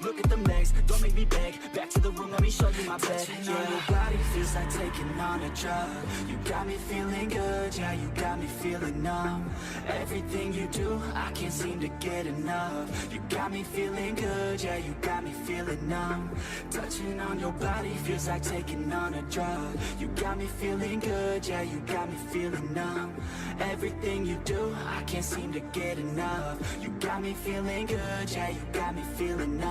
Look at them legs, don't make me beg. Back to the room, let me show you my bed. Yeah, your body feels like taking on a drug. You got me feeling good, yeah, you got me feeling numb. Everything you do, I can't seem to get enough. You got me feeling good, yeah, you got me feeling numb. Touching on your body feels like taking on a drug. You got me feeling good, yeah, you got me feeling numb. Everything you do, I can't seem to get enough. You got me feeling good, yeah, you got me feeling numb.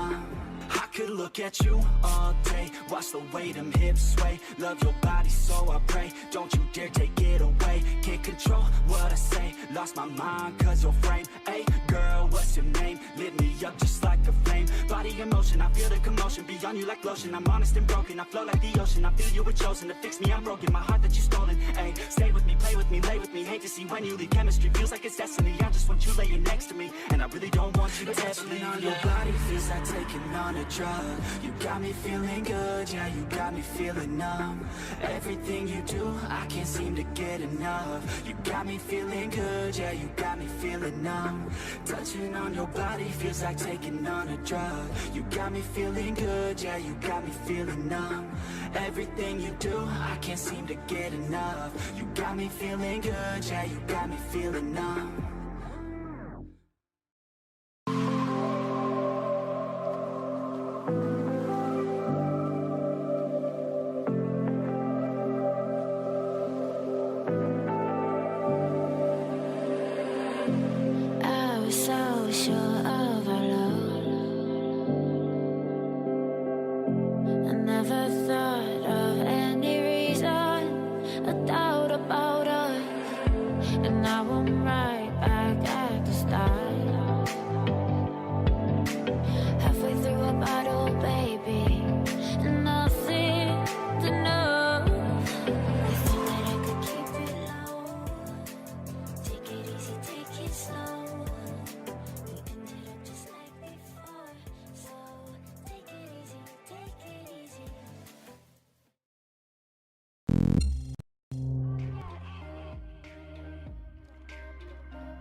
I could look at you all day, watch the way them hips sway. Love your body, so I pray, don't you dare take it away. Can't control what I say, lost my mind cause your frame. Hey girl, what's your name? Lit me up just like a flame. Body in motion, I feel the commotion, beyond you like lotion. I'm honest and broken, I flow like the ocean. I feel you were chosen to fix me, I'm broken. My heart that you stolen, hey. Stay with me, play with me, lay with me. Hate to see when you leave, chemistry feels like it's destiny. I just want you laying next to me, and I really don't want you to ever leave. On your body feels like taking on a drug. You got me feeling good, yeah, you got me feeling numb. Everything you do, I can't seem to get enough. You got me feeling good, yeah, you got me feeling numb. Touching on your body feels like taking on a drug. You got me feeling good, yeah, you got me feeling numb. Everything you do, I can't seem to get enough. You got me feeling good, yeah, you got me feeling numb.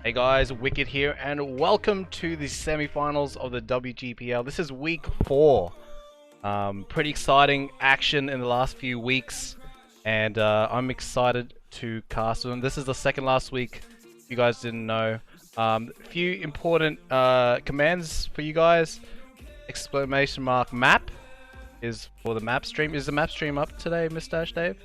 Hey guys, Wicked here, and welcome to the semi-finals of the WGPL. This is week 4. Pretty exciting action in the last few weeks, and I'm excited to cast them. This is the second last week, if you guys didn't know. A few important commands for you guys. Exclamation mark map is for the map stream. Is the map stream up today, Mr. Dave?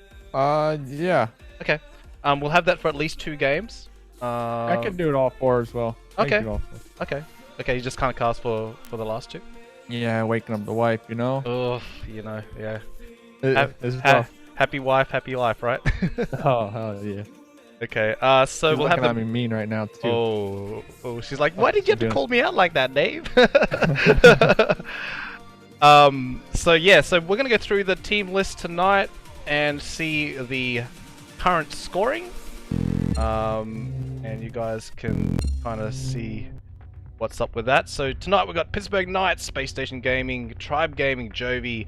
Yeah. Okay. We'll have that for at least 2 games. I can do it all 4 as well. Okay. Okay. You just can't cast for the last 2. Yeah, waking up the wife, you know. Oh, you know, yeah. It's rough. Happy wife, happy life, right? Oh, hell yeah. Okay. So She's we'll have looking at me mean right now too. Oh, she's like, why did you have to call me out like that, Dave? So yeah, so we're gonna go through the team list tonight and see the current scoring. And you guys can kind of see what's up with that. So tonight we've got Pittsburgh Knights, Spacestation Gaming, Tribe Gaming, JOVI,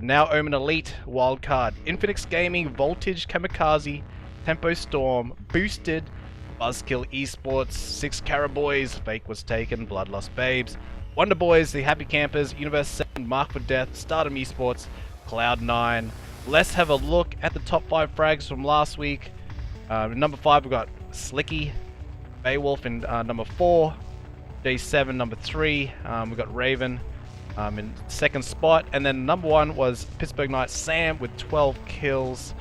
now Omen Elite, Wildcard, Infinex Gaming, Voltage, Kamikaze, Tempo Storm, Boosted, Buzzkill eSports, SixCariboys, FakeWasTaken, Bloodlust Babes, Wonderboyz, The Happy Campers, Universe 7, Mark for Death, Stardom eSports, Cloud9. Let's have a look at the top 5 frags from last week. Number 5 we've got Slicky, Beowulf in number 4, J7 number 3, we've got Raven in 2nd spot, and then number 1 was Pittsburgh Knights Sam with 12 kills.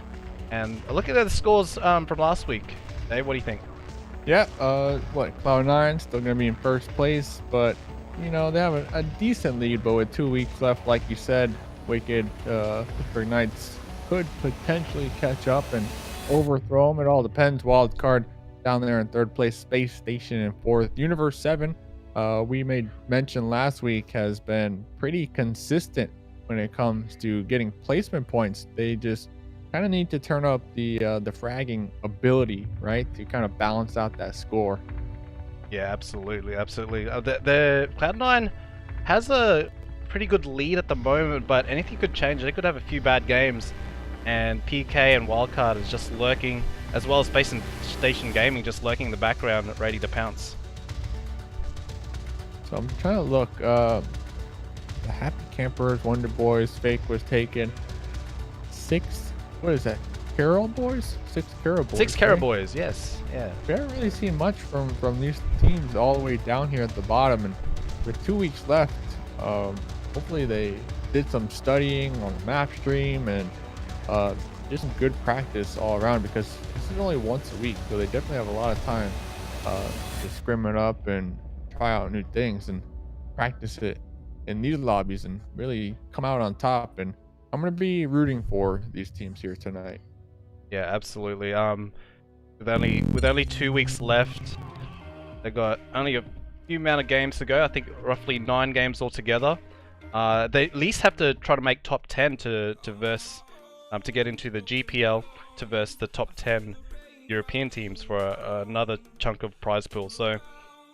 And look at the scores from last week. Dave, what do you think? Yeah, Cloud9 still gonna be in 1st place, but you know they have a decent lead. But with 2 weeks left, like you said, Wicked, Pittsburgh Knights could potentially catch up and overthrow them. It all depends. Wildcard down there in 3rd place, Spacestation in 4th. Universe 7, we made mention last week, has been pretty consistent when it comes to getting placement points. They just kind of need to turn up the fragging ability, right, to kind of balance out that score. Yeah, absolutely. The Cloud9 has a pretty good lead at the moment, but anything could change. They could have a few bad games, and PK and Wildcard is just lurking, as well as Spacestation Gaming just lurking in the background, ready to pounce. So I'm trying to look. the Happy Campers, Wonderboyz, FakeWasTaken, what is that? SixCariboys? SixCariboys. SixCariboys, yes, yeah. We haven't really seen much from these teams all the way down here at the bottom, and with 2 weeks left, hopefully they did some studying on the map stream and just some good practice all around, because this is only once a week, so they definitely have a lot of time to scrim it up and try out new things and practice it in these lobbies and really come out on top. And I'm gonna be rooting for these teams here tonight. Yeah, absolutely. With only 2 weeks left, they got only a few amount of games to go. I think roughly 9 games altogether. They at least have to try to make top 10 to verse to get into the GPL, to verse the top 10 European teams for another chunk of prize pool. So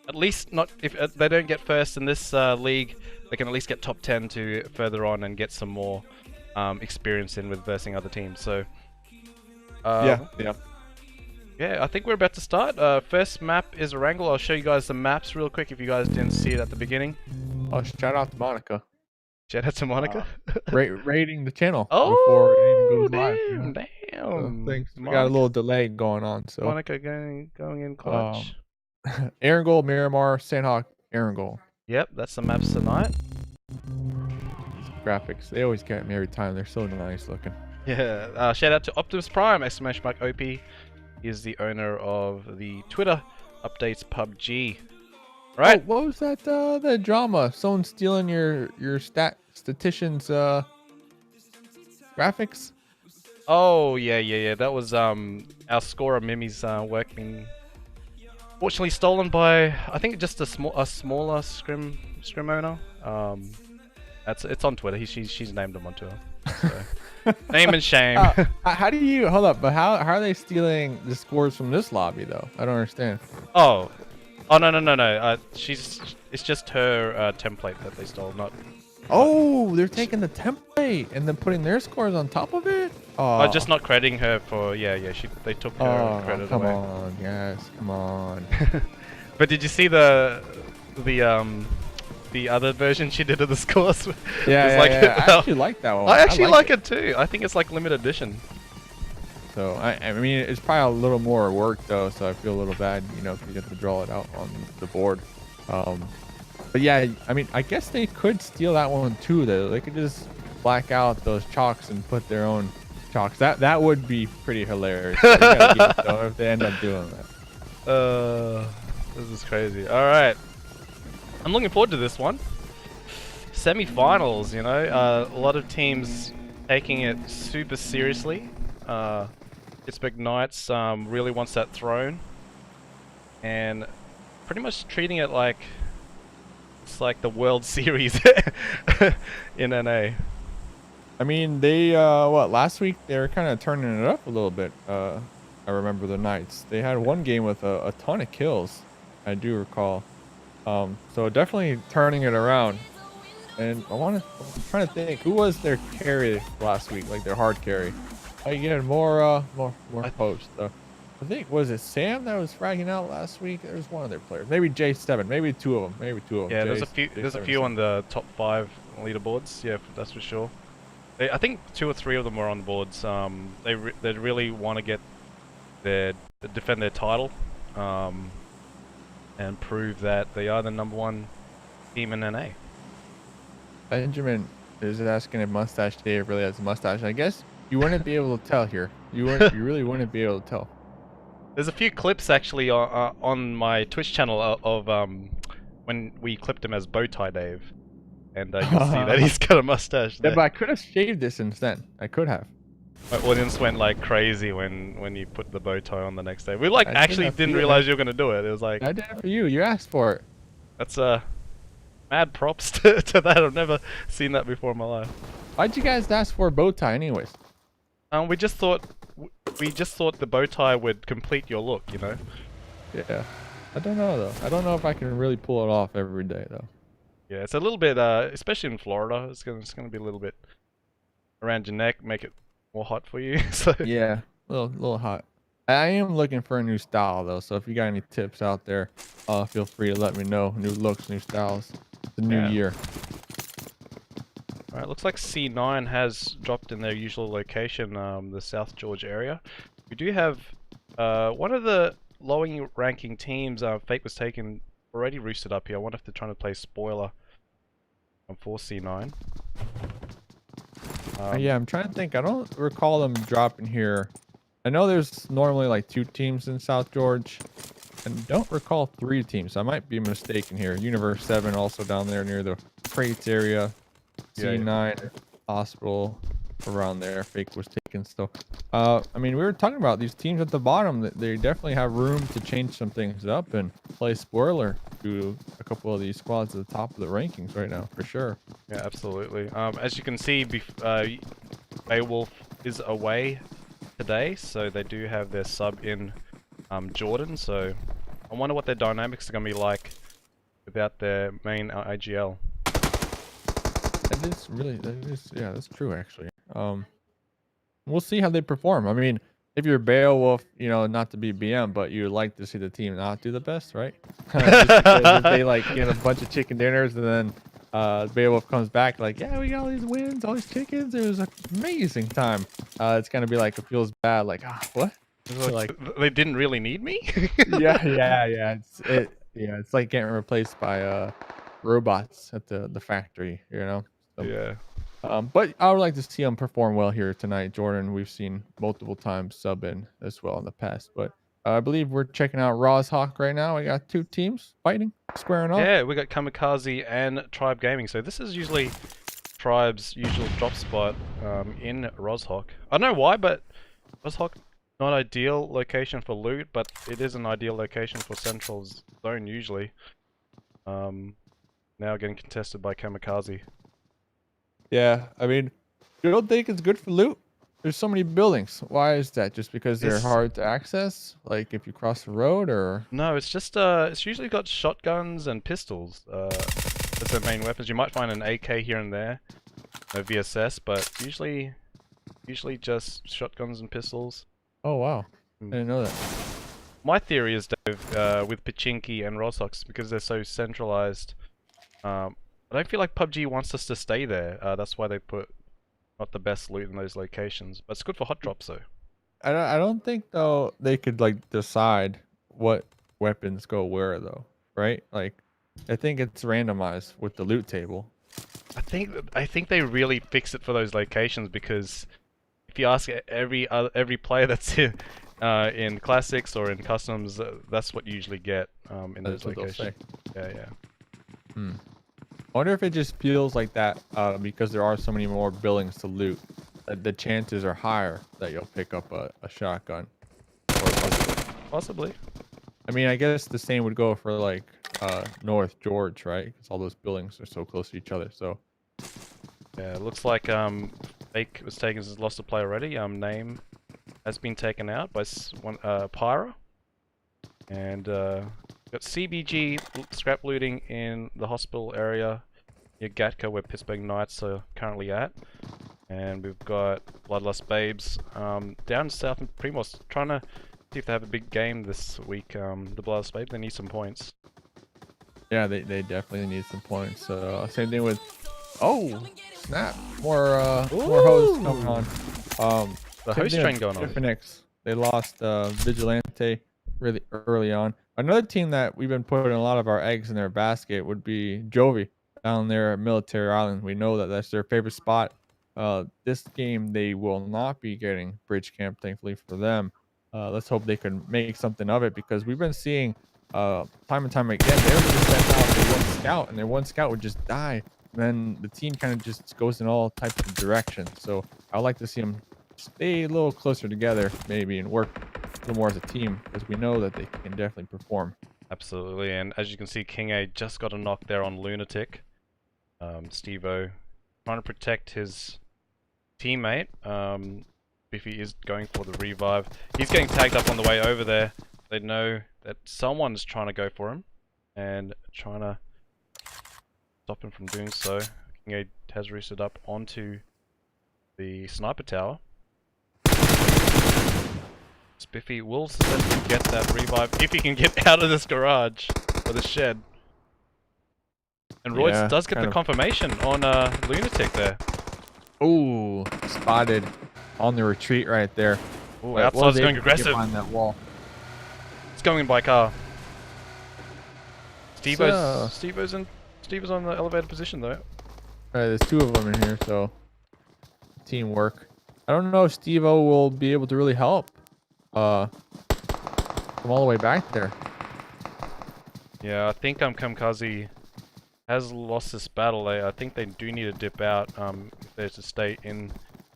at least, not if they don't get first in this league, they can at least get top 10 to further on and get some more experience in with versing other teams. So yeah, I think we're about to start. First map is Erangel. I'll show you guys the maps real quick if you guys didn't see it at the beginning. Oh, shout out to Monica. Shout out to Monica. Rating the channel before it even goes live. Damn. So thanks. We got a little delay going on. So Monica going in clutch. Erangel, Miramar, Sandhawk, Erangel. Yep, that's the maps tonight. These graphics, they always get me every time. They're so nice looking. Yeah. Shout out to Optimus Prime, !OP. He is the owner of the Twitter updates PUBG. Right. Oh, what was that? The drama? Someone stealing your statistician's graphics? Oh yeah. That was our scorer Mimi's work being fortunately stolen by, I think, just a smaller scrim owner. It's on Twitter. She's named him on Twitter. So. Name and shame. How do you hold up? But how are they stealing the scores from this lobby though? I don't understand. Oh no. It's just her template that they stole, not. Oh, they're taking the template and then putting their scores on top of it. Oh, just not crediting her for they took her credit come away. Come on, yes, come on. But did you see the other version she did of the scores? Yeah. I actually like that one. I actually like it too. I think it's like limited edition. So I mean, it's probably a little more work though, so I feel a little bad, if you get to draw it out on the board. But yeah, I mean, I guess they could steal that one too though. They could just black out those chalks and put their own chalks. That would be pretty hilarious. So you gotta give it though, if they end up doing that. This is crazy. All right, I'm looking forward to this one. Semi-finals, a lot of teams taking it super seriously. Pittsburgh Knights really wants that throne, and pretty much treating it like it's like the World Series in NA. I mean, they last week they were kind of turning it up a little bit. I remember the Knights. They had one game with a ton of kills, I do recall. So definitely turning it around. And I'm trying to think, who was their carry last week, like their hard carry? I get more posts. I think, was it Sam that was fragging out last week? There was one of their players, maybe J7, maybe two of them. Yeah, there's a few on the top 5 leaderboards. Yeah, that's for sure. I think 2 or 3 of them are on the boards. They really want to defend their title, and prove that they are the #1 team in NA. Benjamin is asking if Mustache Dave really has a mustache. I guess you wouldn't be able to tell here. You really wouldn't be able to tell. There's a few clips actually on my Twitch channel of when we clipped him as Bowtie Dave, and you can see that he's got a mustache there. Yeah, but I could have shaved this instead. I could have. My audience went like crazy when you put the bow tie on the next day. We actually didn't realize you were gonna do it. It was like, I did it for you. You asked for it. That's mad props to that. I've never seen that before in my life. Why'd you guys ask for a bow tie anyways? We just thought the bow tie would complete your look, Yeah. I don't know though. I don't know if I can really pull it off every day though. Yeah, it's a little bit especially in Florida, it's gonna be a little bit around your neck, make it more hot for you. So yeah, a little hot. I am looking for a new style though, so if you got any tips out there, feel free to let me know. New looks, new styles. The new year. Alright, looks like C9 has dropped in their usual location, the South George area. We do have one of the lower ranking teams, FakeWasTaken, already roosted up here. I wonder if they're trying to play spoiler for C9. Yeah, I'm trying to think. I don't recall them dropping here. I know there's normally like 2 teams in South George, and don't recall 3 teams. I might be mistaken here. Universe 7 also down there near the crates area. C9 hospital around there. FakeWasTaken still. I mean, we were talking about these teams at the bottom. That they definitely have room to change some things up and play spoiler to a couple of these squads at the top of the rankings right now, for sure. Yeah, absolutely. As you can see, Beowulf is away today, so they do have their sub in Jordan. So I wonder what their dynamics are going to be like without their main IGL. Yeah, that's true actually. We'll see how they perform. I mean, if you're Beowulf, you know, not to be BM, but you'd like to see the team not do the best, right? Just because if they like get a bunch of chicken dinners and then Beowulf comes back like, yeah, we got all these wins, all these chickens. It was an amazing time. It's gonna be like, it feels bad, like, what? So, like, they didn't really need me? yeah. It's like getting replaced by robots at the factory, you know? So, yeah. But I would like to see them perform well here tonight. Jordan, we've seen multiple times sub in as well in the past. But I believe we're checking out Rozhawk right now. We got 2 teams fighting, squaring off. Yeah, we got Kamikaze and Tribe Gaming. So this is usually Tribe's usual drop spot in Rozhawk. I don't know why, but Rozhawk, not ideal location for loot, but it is an ideal location for Central Zone usually. Now getting contested by Kamikaze. Yeah, I mean, you don't think it's good for loot? There's so many buildings. Why is that? Just because they're hard to access? Like if you cross the road, or? No, it's just it's usually got shotguns and pistols as their main weapons. You might find an AK here and there, a VSS, but usually just shotguns and pistols. Oh wow, I didn't know that. My theory is, Dave, with Pachinki and Rozhawks, because they're so centralized. I don't feel like PUBG wants us to stay there. That's why they put not the best loot in those locations. But it's good for hot drops, though. I don't think though they could like decide what weapons go where though, right? Like, I think it's randomized with the loot table. I think they really fix it for those locations, because if you ask every player that's in classics or in customs, that's what you usually get in those locations. Yeah. I wonder if it just feels like that because there are so many more buildings to loot. The chances are higher that you'll pick up a shotgun. Possibly. I mean, I guess the same would go for like North George, right? Because all those buildings are so close to each other. So yeah, it looks like FakeWasTaken has lost a player already. Name has been taken out by Pyra, and got CBG scrap looting in the hospital area near Gatka, where Pittsburgh Knights are currently at. And we've got Bloodlust Babes down south in Primos, trying to see if they have a big game this week. The Bloodlust Babes, they need some points. yeah, they definitely need some points. Same thing with, oh snap, more hosts coming on. The host train going on. Infinex, they lost Vigilante really early on. Another team that we've been putting a lot of our eggs in their basket would be JOVI down there at Military Island. We know that that's their favorite spot. This game they will not be getting Bridge Camp, thankfully for them. Let's hope they can make something of it, because we've been seeing time and time again, they would just send out their one scout, and their one scout would just die. And then the team kind of just goes in all types of directions. So I'd like to see them stay a little closer together maybe and work a little more as a team, because we know that they can definitely perform. Absolutely, and as you can see, King A just got a knock there on Lunatic. Steve-O trying to protect his teammate. Biffy is going for the revive. He's getting tagged up on the way over there. They know that someone's trying to go for him and trying to stop him from doing so. King A has roosted up onto the sniper tower. Spiffy will successfully get that revive if he can get out of this garage or the shed. And Royce Yeah, does get the confirmation on Lunatic there. Ooh, spotted on the retreat right there. Ooh, outside's going aggressive. On that wall. It's going in by car. So, Stevo's on the elevated position though. Alright, there's 2 of them in here, so teamwork. I don't know if Stevo will be able to really help from all the way back there. Yeah, I think Kamikaze has lost this battle. I think they do need to dip out if they're to stay in.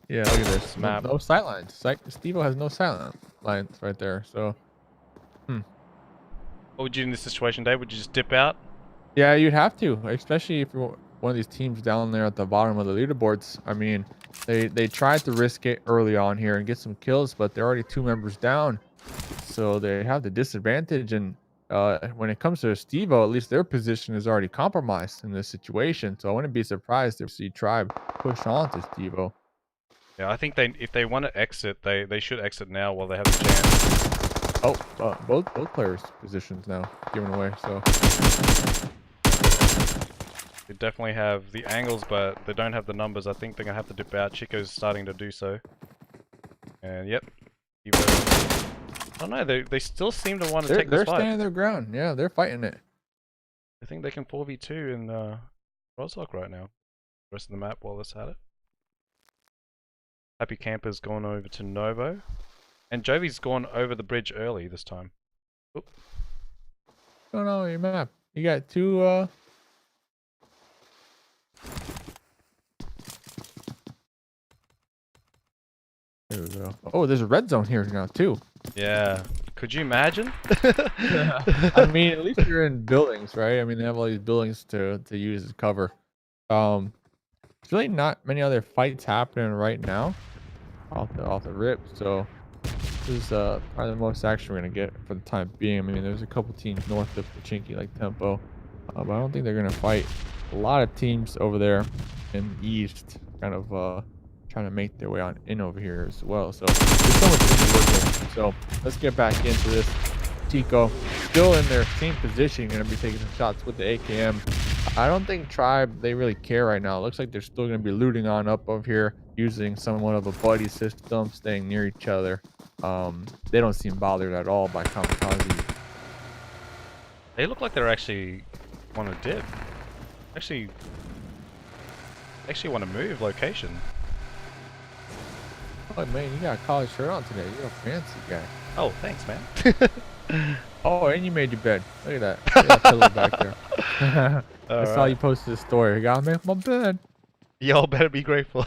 Yeah, look at this map. No sight lines. Stevo has no sight lines right there. So, What would you do in this situation, Dave? Would you just dip out? yeah, you'd have to, especially if you're one of these teams down there at the bottom of the leaderboards. I mean, they tried to risk it early on here and get some kills, but they're already 2 members down, so they have the disadvantage. And when it comes to Stevo, at least their position is already compromised in this situation. So I wouldn't be surprised if see Tribe push on to Stevo. Yeah, I think if they want to exit, they should exit now while they have the chance. Oh, both players' positions now given away. So they definitely have the angles, but they don't have the numbers. I think they're gonna have to dip out. Chico's starting to do so. And yep, I don't know. They still seem to want to take this fight. They're standing their ground. Yeah, they're fighting it. I think they can 4v2 in Rozhok right now. The rest of the map while it's at it. Happy Camper's gone over to Novo. And JOVI's gone over the bridge early this time. Oop. Oh no, your map. You got 2 There we go. Oh, there's a red zone here now too. Yeah. Could you imagine? I mean, at least you're in buildings, right? I mean, they have all these buildings to use as cover. There's really not many other fights happening right now off the rip, so this is probably the most action we're gonna get for the time being. I mean, there's a couple teams north of Pachinki like Tempo, but I don't think they're gonna fight. A lot of teams over there in the east kind of trying to make their way on in over here as well. So there's so much to work with. So let's get back into this. Tico still in their same position, gonna be taking some shots with the AKM. I don't think Tribe, they really care right now. It looks like they're still gonna be looting on up over here, using somewhat of a buddy system, staying near each other. They don't seem bothered at all by Kamikaze. They look like they're actually want to dip. Actually want to move location. Oh man, you got a college shirt on today. You're a fancy guy. Oh, thanks, man. Oh, and you made your bed. Look at that. You got a pillow back there. I saw you posted a story. I gotta make my bed. Y'all better be grateful.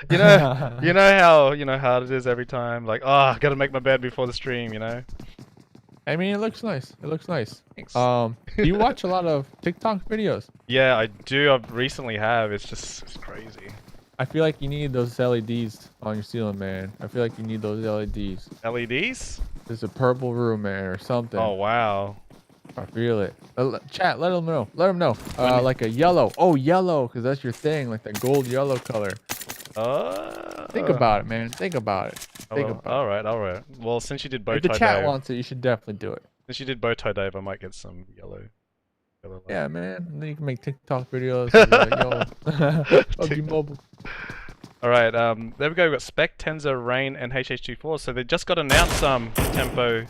you know how it is every time. Like, oh, I gotta make my bed before the stream. You know. I mean, it looks nice. It looks nice. Thanks. Do you watch a lot of TikTok videos? Yeah, I do. I recently have. It's crazy. I feel like you need those LEDs on your ceiling, man. I feel like you need those LEDs. LEDs? There's a purple room, man, or something. Oh wow. I feel it. Chat, let them know. Let them know. Like a yellow. Oh, yellow, because that's your thing, like that gold yellow color. Think about it, man. Think about it. Think about it. All right. Well, since you did bow tie If the Dave, chat wants it, you should definitely do it. Since you did bow tie Dave, I might get some yellow light. Yeah, man. And then you can make TikTok videos. Like, yo, PUBG Mobile. All right. There we go. We've got Spec, Tenza, Rain, and HH24. So they just got announced Tempo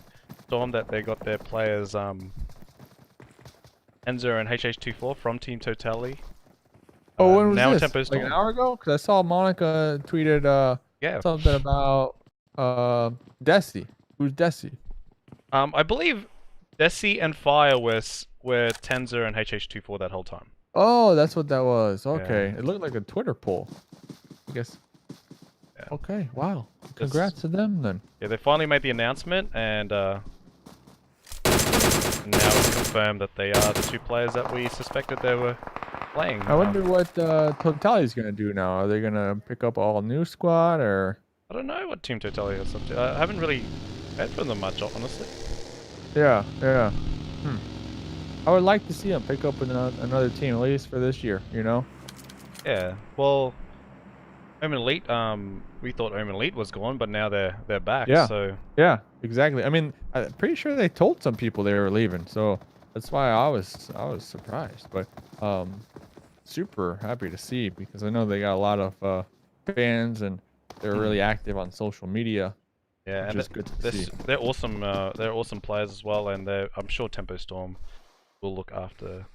Storm that they got their players Tenza and HH24 from Team Totality. Oh, when was now this? Tempo Storm. Like an hour ago? Because I saw Monica tweeted something about Desi. Who's Desi? I believe Desi and Fire were Tenza and HH24 that whole time. Oh, that's what that was. Okay. Yeah. It looked like a Twitter poll, I guess. Yeah. Okay, wow. Congrats to them then. Yeah, they finally made the announcement, and now it's confirmed that they are the 2 players that we suspected they were playing. I wonder what Totality is going to do now. Are they going to pick up all new squad, or? I don't know what Team Totality is up to. I haven't really heard from them much, honestly. Yeah. I would like to see them pick up another team, at least for this year, you know? Yeah, well, Omen Elite, we thought Omen Elite was gone, but now they're back, Yeah. so... Yeah, exactly. I mean, I'm pretty sure they told some people they were leaving, so That's why I was surprised, but super happy to see, because I know they got a lot of fans and they're really active on social media. Yeah, which and is good to see. they're awesome. They're awesome players as well, and I'm sure Tempo Storm will look after.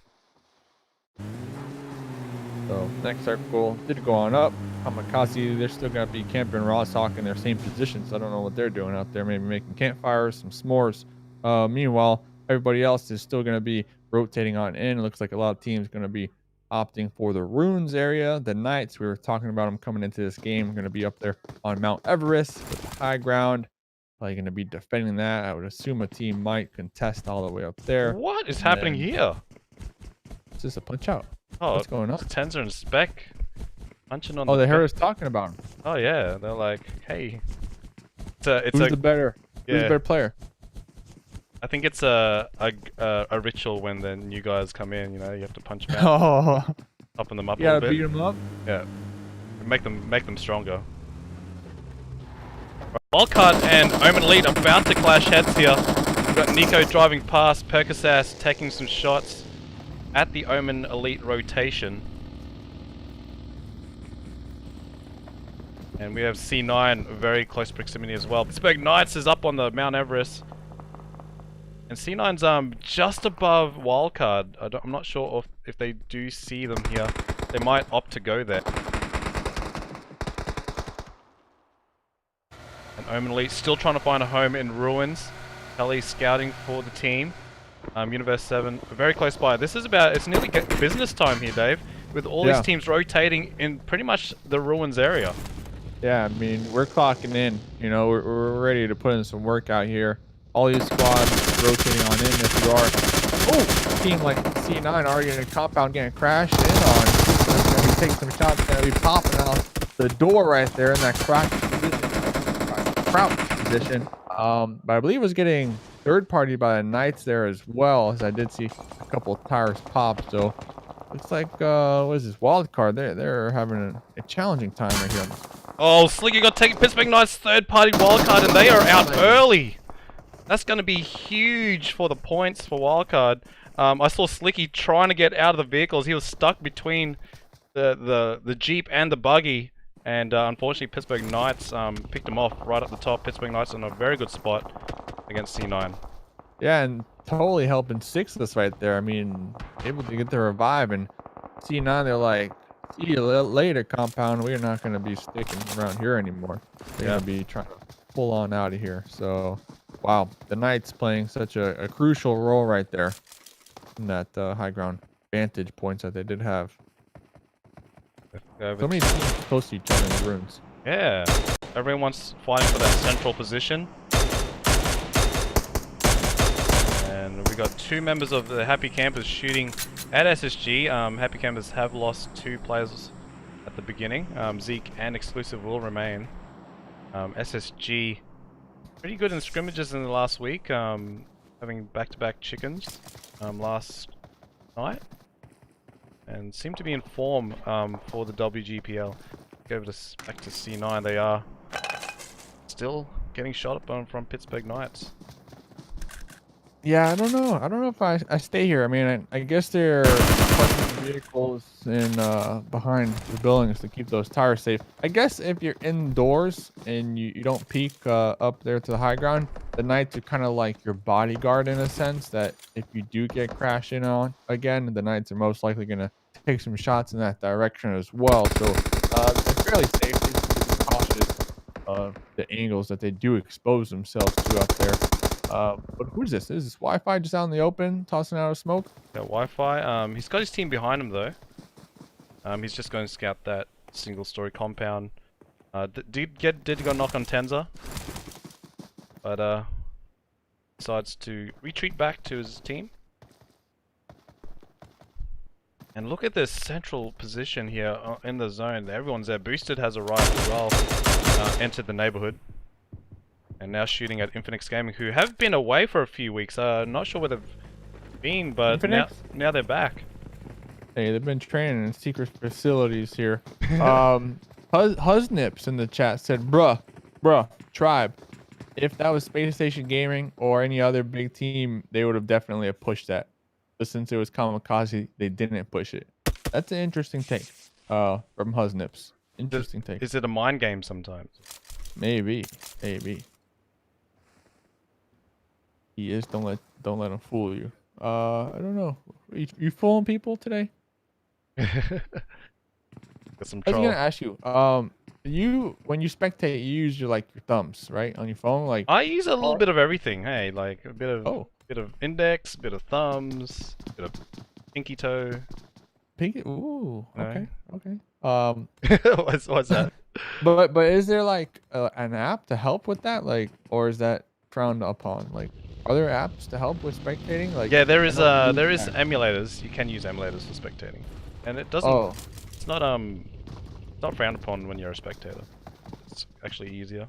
So next circle did go on up. Kamikaze, they're still gonna be camping Rawsock in their same positions. I don't know what they're doing out there. Maybe making campfires, some s'mores. Meanwhile, everybody else is still gonna be rotating on in. It looks like a lot of teams gonna be opting for the ruins area. The Knights, we were talking about them coming into this game, going to be up there on Mount Everest with the high ground. Probably going to be defending that. I would assume a team might contest all the way up there. What is happening here? It's just a punch out. Oh, what's going on? Tenzer and Spec punching on. Oh, they heard us talking about him. Oh yeah, they're like, hey, Who's the better player? I think it's a ritual when the new guys come in. You know, you have to punch them out, toughen them up a little bit. You gotta beat them up. Yeah, make them stronger. Wildcard and Omen Elite about to clash heads here. We've got Nico driving past, Percasas taking some shots at the Omen Elite rotation. And we have C9 very close proximity as well. Pittsburgh Knights is up on the Mount Everest. And C9's just above Wildcard. I'm not sure if they do see them here. They might opt to go there. And Omen Elite still trying to find a home in ruins. Kelly scouting for the team. Universe 7 very close by. This is it's nearly business time here, Dave, with all these teams rotating in pretty much the ruins area. Yeah, I mean, we're clocking in. You know, we're ready to put in some work out here. All these squads rotating on in. If you are, a team like C9 already in a compound getting crashed in on. It's gonna be taking some shots. Gonna be popping out the door right there in that crouch position. But I believe it was getting third party by the Knights there as well, as I did see a couple of tires pop. So looks like what is this Wildcard? They're having a challenging time right here. Oh, Slicky got taken. Pittsburgh Knights third party Wildcard, and they are out early. That's going to be huge for the points for Wildcard. I saw Slicky trying to get out of the vehicles. He was stuck between the Jeep and the buggy. And unfortunately, Pittsburgh Knights picked him off right at the top. Pittsburgh Knights in a very good spot against C9. Yeah, and totally helping Sixless right there. I mean, able to get the revive. And C9, they're like, see you later, compound. We're not going to be sticking around here anymore. They're going to be trying to pull on out of here. So, wow, the Knights playing such a crucial role right there in that high ground vantage points that they did have. So many teams close to each other in the rooms. Yeah, everyone's fighting for that central position. And we got two members of the Happy Campers shooting at SSG. Happy Campers have lost 2 players at the beginning. Zeke and Exclusive will remain. SSG pretty good in scrimmages in the last week, having back-to-back chickens last night. And seem to be in form for the WGPL. Go over back to C9. They are still getting shot up from Pittsburgh Knights. Yeah, I don't know. I don't know if I stay here. I mean, I guess they're parking vehicles in behind the buildings to keep those tires safe. I guess if you're indoors and you don't peek up there to the high ground, the Knights are kind of like your bodyguard in a sense, that if you do get crashed in on again, the Knights are most likely going to take some shots in that direction as well. So they're fairly safe. They just need to be cautious of the angles that they do expose themselves to up there. But who's this? Is this Wi-Fi just out in the open, tossing out of smoke? Yeah, Wi-Fi. He's got his team behind him though. He's just going to scout that single-story compound. Did he go knock on Tenza? But decides to retreat back to his team. And look at this central position here in the zone. Everyone's there. Boosted has arrived as well. Entered the neighborhood. And now shooting at Infinex Gaming, who have been away for a few weeks. Not sure where they've been, but now they're back. Hey, they've been training in secret facilities here. Huznips in the chat said, bruh, Tribe. If that was Spacestation Gaming or any other big team, they would have definitely pushed that. but since it was Kamikaze, they didn't push it. That's an interesting take. From Husnips. Interesting take. Is it a mind game sometimes? Maybe. He is. Don't let him fool you. I don't know. You fooling people today? Got some I was troll. gonna ask you. When you spectate, you use your thumbs, right, on your phone, like. I use a little bit of everything. Hey, like a bit of index, bit of thumbs, bit of pinky toe. Pinky. Ooh. No. Okay. What's that? But is there an app to help with that, or is that frowned upon? Are there apps to help with spectating? Yeah, there is emulators. You can use emulators for spectating, and it doesn't. Oh. It's not frowned upon when you're a spectator. It's actually easier.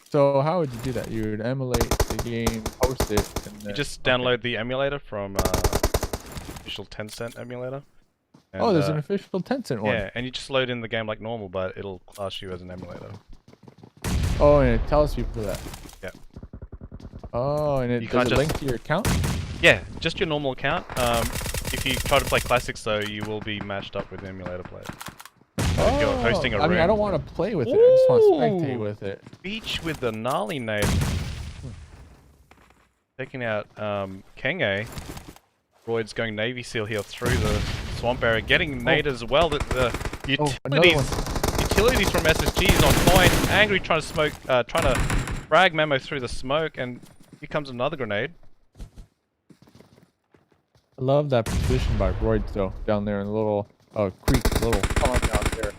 So how would you do that? You would emulate the game, post it, and then, You just download the emulator from official Tencent emulator. And, there's an official Tencent one. Yeah, and you just load in the game like normal, but it'll class you as an emulator. Oh, and it tells people that. Yeah. Oh, and does it link to your account? Yeah, just your normal account. If you try to play classics though, you will be matched up with emulator players. If you're hosting a room. I mean, I don't want to play with it. I just want to spectate with it. Beach with the gnarly nade. Taking out Kenge. Royd's going Navy Seal here through the swamp area, getting nade as well. The utilities from SSG is on point. Angry trying to frag Memo through the smoke, and here comes another grenade. I love that position by Royd though, down there in the little creek, little pond out there.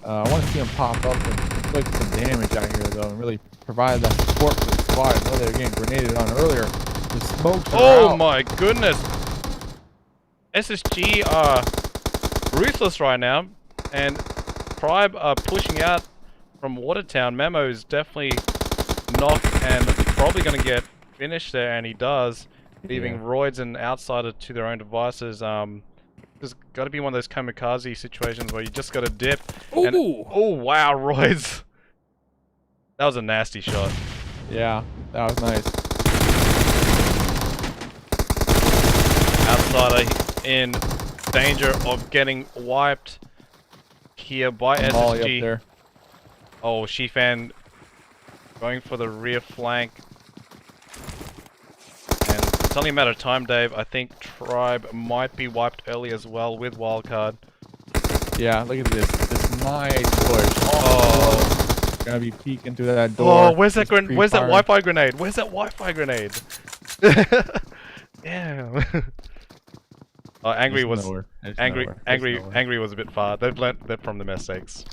I want to see him pop up and inflict some damage out here though, and really provide that support for the squad. I know they were getting grenaded on earlier. The smokes are out. My goodness! SSG are ruthless right now, and Tribe are pushing out from Watertown. Memo is definitely knocked and probably going to get finished there, and he does, leaving Roids and Outsider to their own devices. There's got to be one of those kamikaze situations where you just got to dip. Ooh. And, oh wow, Roids! That was a nasty shot. Yeah, that was nice. Outsider in danger of getting wiped here by SSG. Up there. Oh, Shifan going for the rear flank. And it's only a matter of time, Dave. I think Tribe might be wiped early as well with Wildcard. Yeah, look at this. This nice push. Oh, gonna be peeking through that door. Oh, where's that Wi-Fi grenade? Where's that Wi-Fi grenade? Yeah. Oh, Angry was Angry was a bit far. They've learnt that from the mistakes.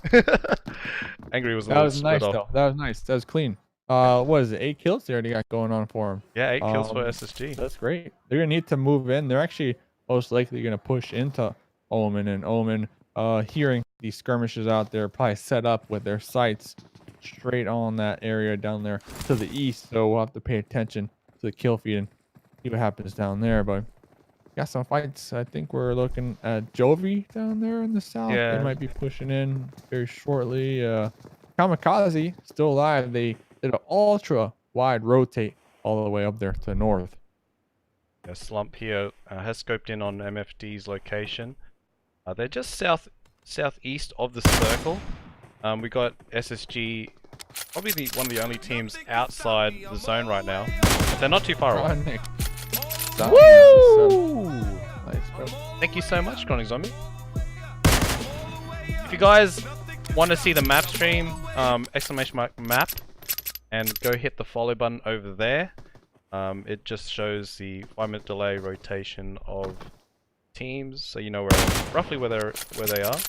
Angry was a little split off. Though. That was nice. That was clean. What is it? 8 kills they already got going on for him. Yeah, 8 kills for SSG. That's great. They're gonna need to move in. They're actually most likely gonna push into Omen, and Omen, hearing these skirmishes out there, probably set up with their sights straight on that area down there to the east. So we'll have to pay attention to the kill feed and see what happens down there. But got some fights. I think we're looking at JOVI down there in the south. Yeah. They might be pushing in very shortly. Kamikaze still alive. They did an ultra wide rotate all the way up there to the north. Yeah, Slump here has scoped in on MFD's location. They're just southeast of the circle. We got SSG, probably one of the only teams outside the zone right now. But they're not too far away. Woo! Nice, bro. Thank you so much, Chronic Zombie. If you guys want to see the map stream, exclamation mark map, and go hit the follow button over there. It just shows the 5-minute delay rotation of teams, so you know roughly where they are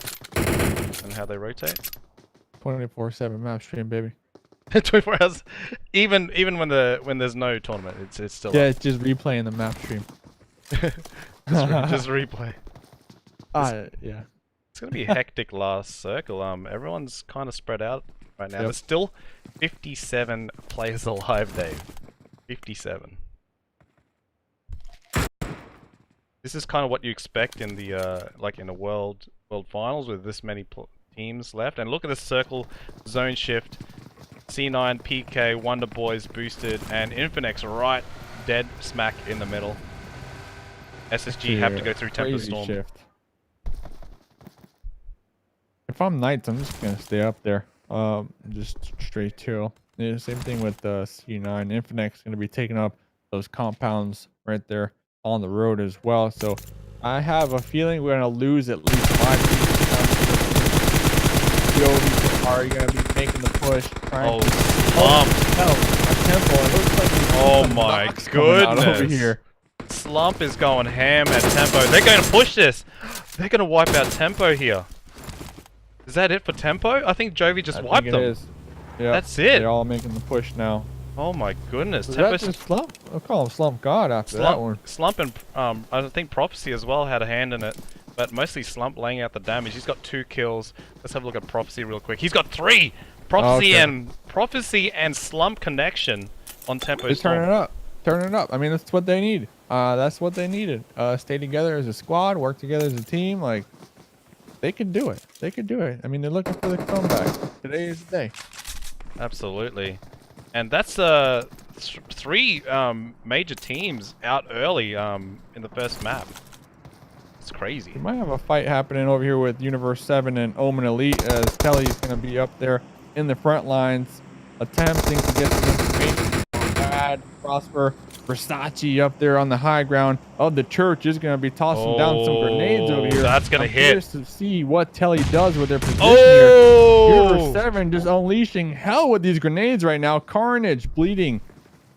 and how they rotate. 24/7 map stream, baby. 24 hours, even when there's no tournament, it's still it's just replaying the map stream. just replay. Yeah. It's gonna be a hectic last circle. Everyone's kind of spread out right now. There's still 57 players alive, Dave. 57. This is kind of what you expect in the like in a world finals with this many teams left. And look at the circle zone shift. C9, PK, Wonderboyz boosted, and Infinex right dead smack in the middle. SSG have to go through Temper Crazy Storm. shift. If I'm Knights, I'm just gonna stay up there. Just straight chill. Yeah, same thing with C9. Infinex gonna be taking up those compounds right there on the road as well. So I have a feeling we're gonna lose at least 5 teams. JOVI are gonna be making the push. Oh, Tempo. It looks like oh my goodness. over here. Slump is going ham at Tempo. They're going to push this. They're going to wipe out Tempo here. Is that it for Tempo? I think JOVI just wiped them. Is. Yep. That's it. They're all making the push now. Oh my goodness. Was Tempo that just Slump? I'll call him Slump God after that one. Slump and I think Prophecy as well had a hand in it. But mostly Slump laying out the damage. He's got 2 kills. Let's have a look at Prophecy real quick. He's got 3! Prophecy and Slump connection on Tempo. Just turn it up. Turn it up. I mean, that's what they need. That's what they needed. Stay together as a squad, work together as a team. Like, they could do it. They could do it. I mean, they're looking for the comeback. Today is the day. Absolutely. And that's 3 major teams out early in the first map. It's crazy. We might have a fight happening over here with Universe 7 and Omen Elite, as Telly's going to be up there in the front lines, attempting to get some information. Brad, Prosper, Versace up there on the high ground of the church is going to be tossing down some grenades over here. That's going to hit. Curious to see what Telly does with their position here. Universe 7 just unleashing hell with these grenades right now. Carnage bleeding.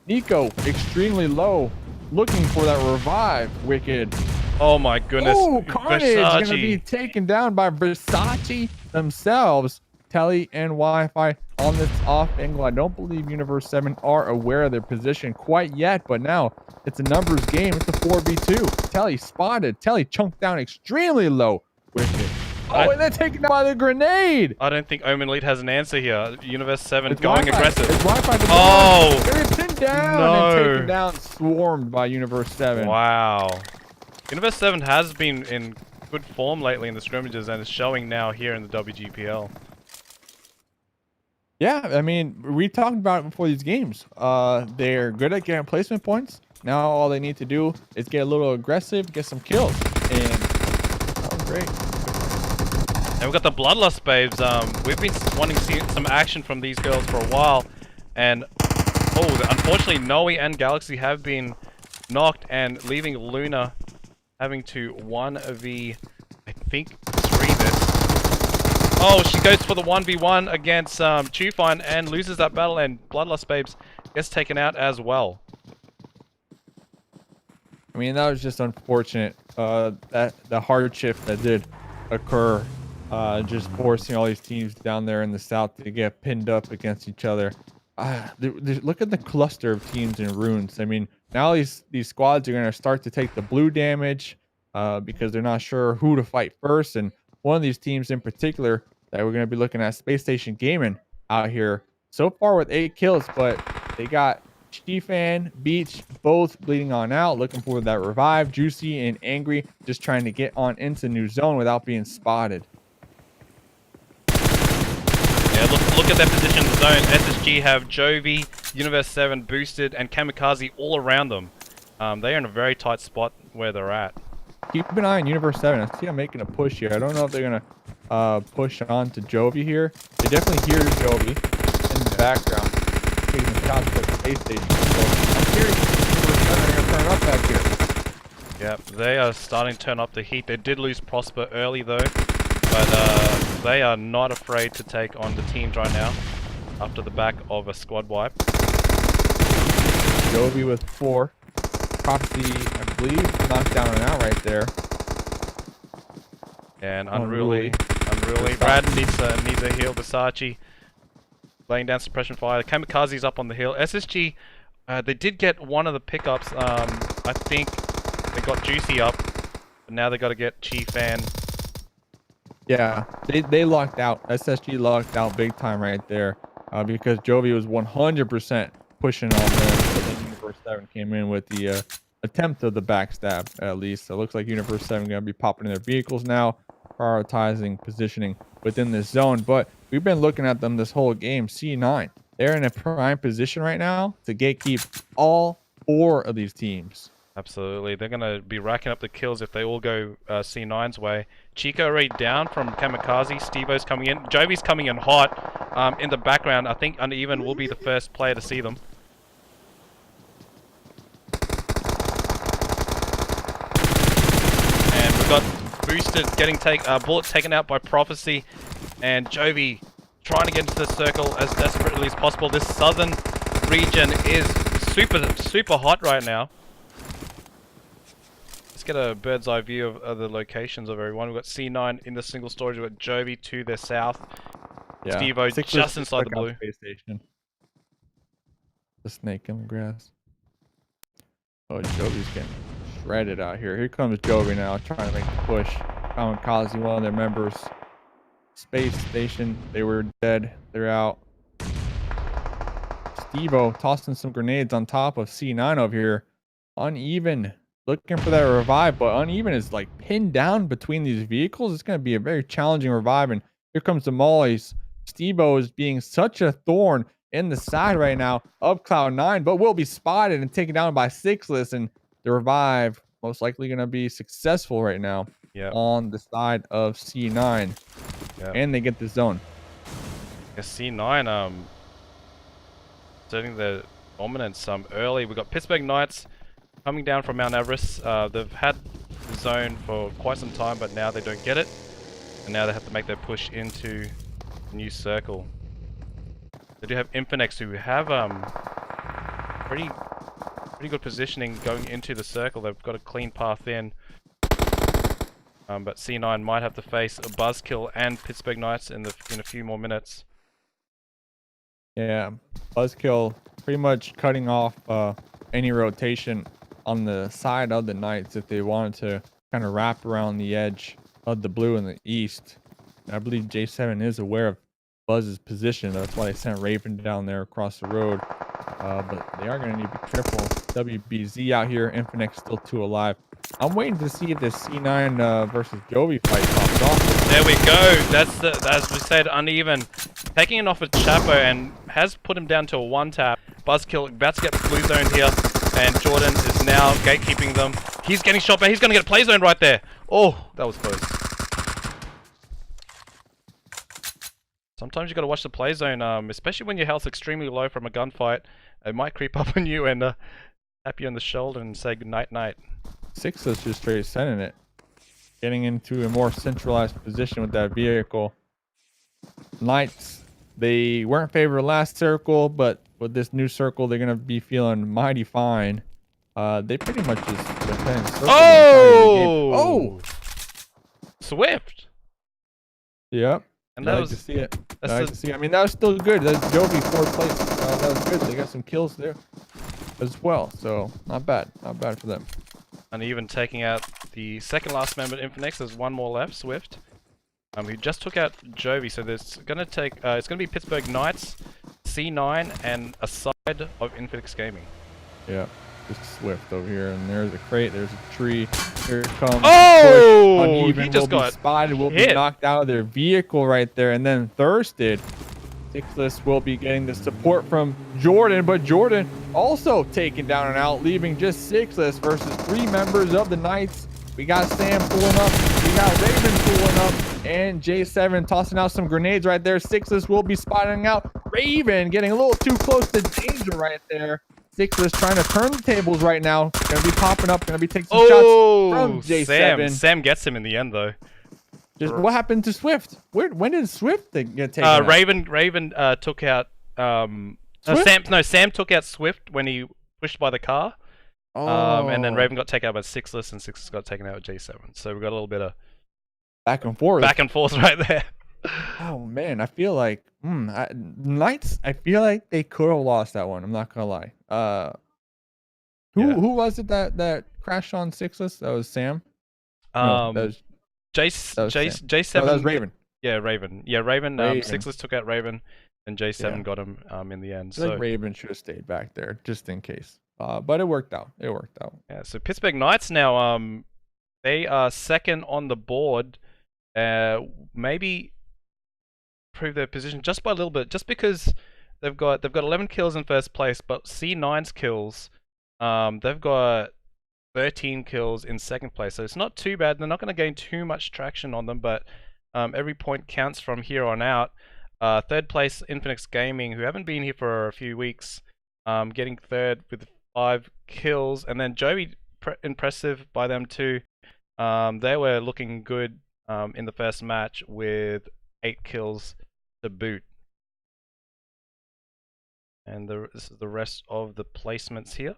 Nico extremely low, looking for that revive. Wicked. Oh my goodness. Oh, Carnage is going to be taken down by Versace themselves. Telly and Wi-Fi on this off angle. I don't believe Universe 7 are aware of their position quite yet, but now it's a numbers game. It's a 4v2. Telly spotted. Telly chunked down extremely low. Wicked. Oh, and they're taken down by the grenade. I don't think Omen Elite has an answer here. Universe 7 It's going Wi-Fi. aggressive. It's Wi-Fi. Oh! They're pinned down and taken down, swarmed by Universe 7. Wow. Universe 7 has been in good form lately in the scrimmages and is showing now here in the WGPL. Yeah, I mean, we talked about it before these games. They're good at getting placement points. Now all they need to do is get a little aggressive, get some kills, and that was great. And we've got the Bloodlust babes. We've been wanting to see some action from these girls for a while, and unfortunately, Noe and Galaxy have been knocked, and leaving Luna having to 1v, I think, 3 this. Oh, she goes for the 1v1 against Chufine and loses that battle, and Bloodlust babes gets taken out as well. I mean, that was just unfortunate. That the hardship that did occur, just forcing all these teams down there in the south to get pinned up against each other. Look at the cluster of teams in Runes. I mean, now these squads are going to start to take the blue damage because they're not sure who to fight first. And one of these teams in particular that we're going to be looking at, Spacestation Gaming out here so far with 8 kills, but they got Chiefan, Beach, both bleeding on out, looking for that revive. Juicy and Angry just trying to get on into new zone without being spotted. Yeah, look at their position in the zone. SSG have JOVI, Universe 7 boosted, and Kamikaze all around them. They are in a very tight spot where they're at. Keep an eye on Universe 7. I see I'm making a push here. I don't know if they're going to push on to JOVI here. They definitely hear JOVI in the background, taking the shots at the space station. So I'm curious if Universe 7 are going to turn up back here. Yep, they are starting to turn up the heat. They did lose Prosper early though, but they are not afraid to take on the teams right now after the back of a squad wipe. JOVI with 4. Prophecy, I believe, knocked down and out right there. And unruly. Brad needs a heal. Versace laying down suppression fire. Kamikaze's up on the hill. SSG, they did get one of the pickups. I think they got Juicy up, but now they got to get Chiefan. Yeah, they locked out. SSG locked out big time right there because JOVI was 100% pushing on them. But then Universe 7 came in with the attempt of the backstab, at least. So it looks like Universe 7 going to be popping in their vehicles now, prioritizing positioning within this zone. But we've been looking at them this whole game. C9, they're in a prime position right now to gatekeep all 4 of these teams. Absolutely, they're gonna be racking up the kills if they all go C9's way. Chico already down from Kamikaze. Stevo's coming in. JOVI's coming in hot. In the background, I think Uneven will be the first player to see them. And we've got Boosted getting bullet taken out by Prophecy, and JOVI trying to get into the circle as desperately as possible. This southern region is super hot right now. Get a bird's eye view of the locations of everyone. We've got C9 in the single storage. We've got JOVI to their south. Yeah. Stevo just inside the blue. Spacestation. The snake in the grass. Oh, JOVI's getting shredded out here. Here comes JOVI now, trying to make the push. Kamikaze, one of their members. Spacestation, they were dead. They're out. Stevo tossing some grenades on top of C9 over here. Uneven. Looking for that revive, but Uneven is like pinned down between these vehicles. It's going to be a very challenging revive. And here comes the mollies. Stevo is being such a thorn in the side right now of Cloud9, but will be spotted and taken down by Sixless. And the revive most likely going to be successful right now on the side of C9. And they get the zone. Yeah, C9 setting the dominance early. We've got Pittsburgh Knights coming down from Mount Everest. They've had the zone for quite some time, but now they don't get it. And now they have to make their push into the new circle. They do have Infinex, who have pretty good positioning going into the circle. They've got a clean path in. But C9 might have to face a Buzzkill and Pittsburgh Knights in a few more minutes. Yeah, Buzzkill pretty much cutting off any rotation on the side of the Knights if they wanted to kind of wrap around the edge of the blue in the east. I believe J7 is aware of Buzz's position. That's why they sent Raven down there across the road. But they are going to need to be careful. WBZ out here. Infinex still 2 alive. I'm waiting to see if this C9 versus JOVI fight pops off. There we go. That's as we said, Uneven taking it off of Chapo and has put him down to a 1-tap. Buzzkill about to get blue zone here. And Jordan is now gatekeeping them. He's getting shot, but he's going to get a play zone right there. Oh, that was close. Sometimes you got to watch the play zone, especially when your health's extremely low from a gunfight. It might creep up on you and tap you on the shoulder and say good night. Sixless just straight sending it. Getting into a more centralized position with that vehicle. Knights, they weren't favored last circle, but with this new circle, they're going to be feeling mighty fine. They pretty much just defend circle. Oh! Swift! Yep. And that was to see it. I like to see it. I mean, that was still good. That's JOVI 4th place. That was good. They got some kills there as well. So, not bad. Not bad for them. And even taking out the second last member of Infinex. There's one more left, Swift. Who just took out JOVI. So there's gonna take it's gonna be Pittsburgh Knights, C9, and a side of Infinex Gaming. Yeah. Just Swift over here, and there's a crate, there's a tree. Here it comes. Oh! Uneven He just will got be spotted, will hit. be knocked out of their vehicle right there, and then thirsted. Sixless will be getting the support from Jordan, but Jordan also taken down and out, leaving just Sixless versus 3 members of the Knights. We got Sam pulling up, we got Raven pulling up, and J7 tossing out some grenades right there. Sixless will be spotting out Raven, getting a little too close to danger right there. Sixless trying to turn the tables right now. Gonna be popping up, gonna be taking some shots from J7. Sam gets him in the end though. Just what happened to Swift? When did Swift get taken out? Raven took out Sam took out Swift when he pushed by the car. And then Raven got taken out by Sixless, and Sixless got taken out with J7. So we got a little bit of back and forth right there. Oh man, I feel like Knights. I feel like they could have lost that one. I'm not gonna lie. Who was it that crashed on Sixless? That was Sam. No, that was J7. No, that was Raven. Yeah, Raven. Yeah, Raven. Sixless took out Raven, and J7 got him in the end. So like Raven should have stayed back there just in case. But it worked out. Yeah. So Pittsburgh Knights now. They are second on the board. Maybe prove their position just by a little bit, just because they've got 11 kills in first place, but C9's kills, they've got 13 kills in second place. So it's not too bad. They're not going to gain too much traction on them, but every point counts from here on out. Third place, Infinex Gaming, who haven't been here for a few weeks, getting third with 5 kills. And then JOVI, impressive by them too. They were looking good in the first match with 8 kills to boot. And this is the rest of the placements here.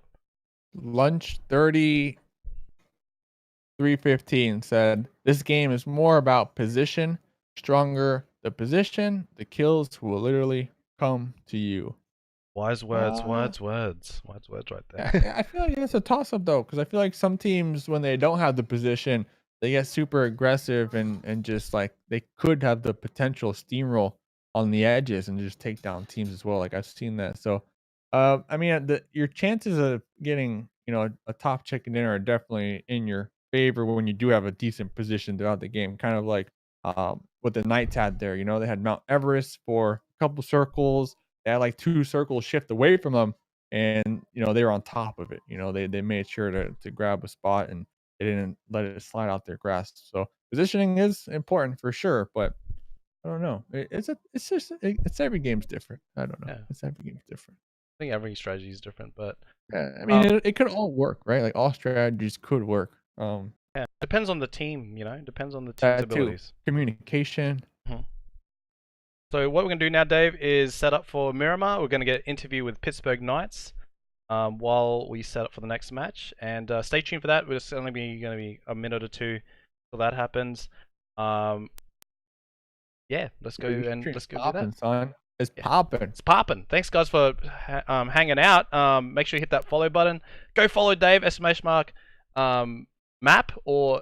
Lunch 3315 said, this game is more about position. Stronger the position, the kills will literally come to you. Wise words, words right there. I feel like it's a toss-up though, because I feel like some teams, when they don't have the position, they get super aggressive and just like they could have the potential steamroll on the edges and just take down teams as well. Like I've seen that. So, I mean, your chances of getting, you know, a top chicken dinner are definitely in your favor when you do have a decent position throughout the game. Kind of like what the Knights had there. You know, they had Mount Everest for a couple circles. They had like 2 circles shift away from them, and you know they were on top of it. You know, they made sure to grab a spot and they didn't let it slide out their grasp. So positioning is important for sure, but I don't know. It's every game's different. I don't know. Yeah. It's every game's different. I think every strategy is different, but I mean, it could all work, right? Like all strategies could work. yeah, depends on the team. You know, depends on the team's abilities. Communication. So what we're going to do now, Dave, is set up for Miramar. We're going to get an interview with Pittsburgh Knights while we set up for the next match. And stay tuned for that. It's only going to be a minute or two till that happens. Yeah, let's go and let's go do that. Son. It's popping. It's popping. Thanks, guys, for hanging out. Make sure you hit that follow button. Go follow Dave, !Dave Map or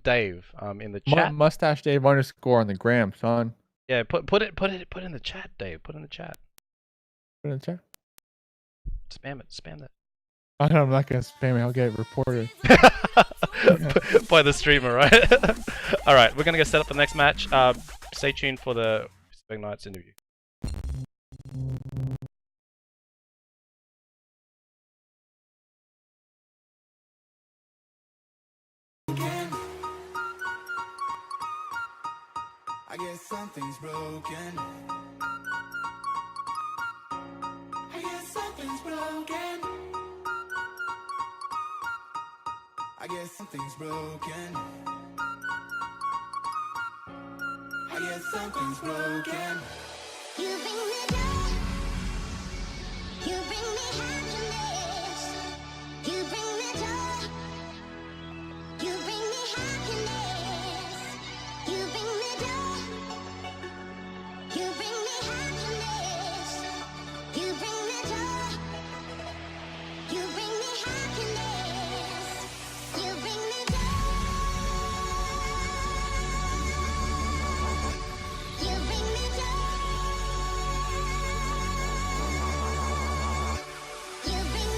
!Dave in the chat. Mustache Dave _ on the gram, son. Yeah, put it in the chat, Dave. Put it in the chat. Put it in the chat. Spam it. Spam that. I'm not gonna spam it. I'll get it reported by the streamer, right? All right, we're gonna go set up the next match. Stay tuned for the Pittsburgh Knights interview. I guess something's broken. I guess something's broken. I guess something's broken. I guess something's broken. You bring me joy. You bring me happiness. You bring me joy. You bring me happiness. You bring me joy. You bring me happiness. You bring me joy. You bring me happiness. You bring me joy. You bring me joy. You bring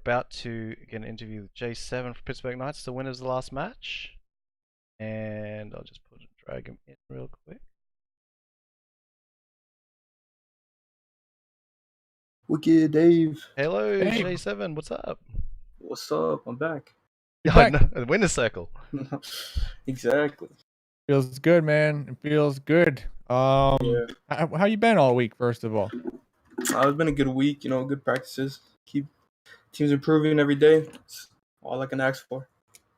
about to get an interview with J7 for Pittsburgh Knights, the winners of the last match. And I'll just drag him in real quick. Wicked Dave. Hello, Hey. J7, what's up? What's up? I'm back. You're Yeah, back. no, the winner's circle. Exactly. Feels good, man. It feels good. Yeah. How you been all week? First of all, It's been a good week, good practices. Keep teams improving every day. It's all I can ask for.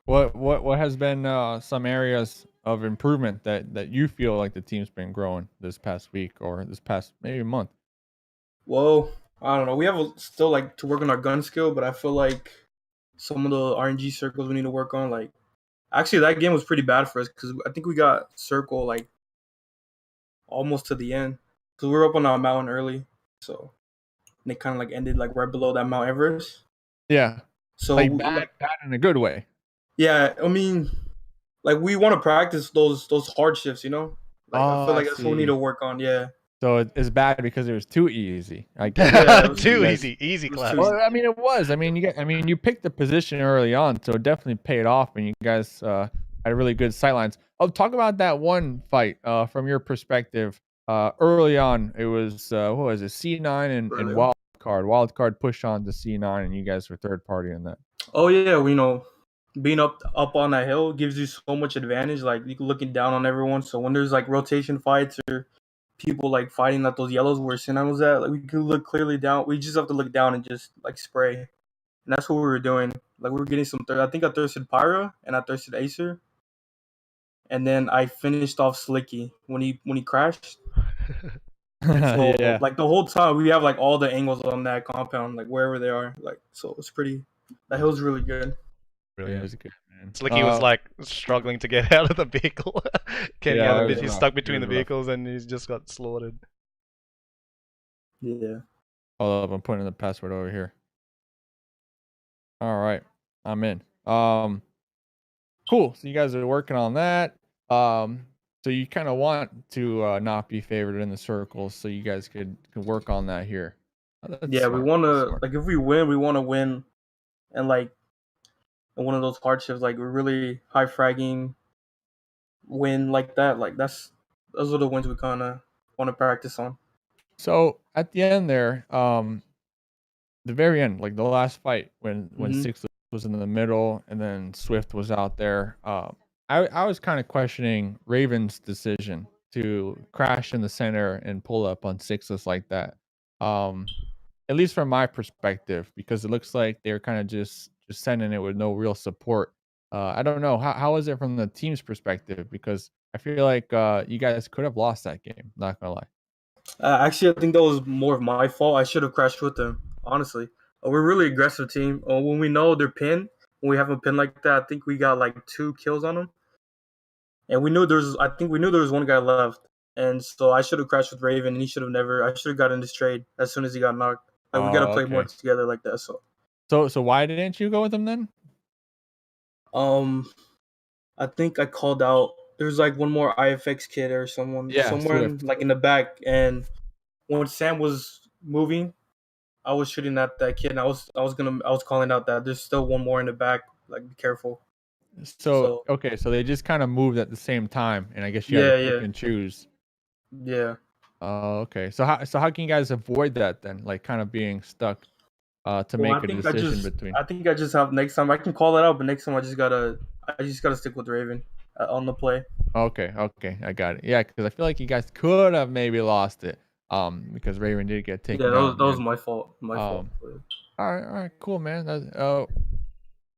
what has been some areas of improvement that you feel like the team's been growing this past week or this past maybe month? Well, I don't know. We have still like to work on our gun skill, but I feel like some of the RNG circles we need to work on. Like, actually, that game was pretty bad for us because I think we got circle like almost to the end because we were up on our mountain early, so and it kind of like ended like right below that Mount Everest. Yeah, So like bad in a good way. yeah, I mean, like we want to practice those hard shifts, Like I Oh, feel like I that's what we need see. to work on. Yeah. So it's bad because it was too easy. I guess. Yeah, it was Too Yes. easy, easy It was class. too Well, I mean, it was. I mean, you picked the position early on, so it definitely paid off, and you guys had really good sightlines. I'll talk about that one fight from your perspective. Early on, it was what was it, C9 and Brilliant. Wildcard. Wildcard pushed on to C9, and you guys were third party in that. Oh yeah, being up on that hill gives you so much advantage. Like you looking down on everyone. So when there's like rotation fights or people like fighting at those yellows where Sinan was at, like we can look clearly down. We just have to look down and just like spray, and that's what we were doing. Like we were getting some. I think I thirsted Pyra and I thirsted Acer, and then I finished off Slicky when he crashed. So Yeah, like the whole time we have like all the angles on that compound, like wherever they are. Like so it's pretty. That hill's really good. it Brilliant. was good, man. Slicky was like struggling to get out of the vehicle. Getting Yeah, out it of was it. He's rough. stuck It between was the rough. vehicles and he's just got slaughtered. Yeah. Hold up, I'm putting the password over here. All right, I'm in. Cool. So you guys are working on that. So you kind of want to not be favored in the circles, so you guys could work on that here. Oh, that's Yeah, we smart, want that's to smart. like if we win, we want to win, and like in one of those hardships, like we're really high fragging win like that. Like those are the wins we kind of want to practice on. So at the end there, the very end, like the last fight when Mhm. Six was in the middle and then Swift was out there, I was kind of questioning Raven's decision to crash in the center and pull up on Sixless like that. At least from my perspective, because it looks like they're kind of just sending it with no real support. I don't know how is it from the team's perspective, because I feel like you guys could have lost that game. Not gonna lie. Actually, I think that was more of my fault. I should have crashed with them. Honestly, we're a really aggressive team. When we know they're pinned, when we have a pin like that, I think we got like 2 kills on them, and we knew I think we knew there was one guy left, and so I should have crashed with Raven, and he should have never. I should have gotten this trade as soon as he got knocked. Like we gotta play more Okay. together like that. So why didn't you go with them then? Um, I think I called out. There's like one more IFX kid or someone Yeah, somewhere in, Swift. like in the back, and when Sam was moving, I was shooting at that kid, and I was calling out that there's still one more in the back. Like be careful. So So okay, so they just kind of moved at the same time, and I guess you had to pick and choose. yeah. Oh, okay. So how can you guys avoid that then? Like kind of being stuck to Well, make a decision between. I think I just have next time I can call it out, but next time I just gotta stick with Raven on the play. Okay, I got it. Yeah, because I feel like you guys could have maybe lost it. Because Raven did get taken Yeah, down. that was my fault. My fault. All right, cool, man. That's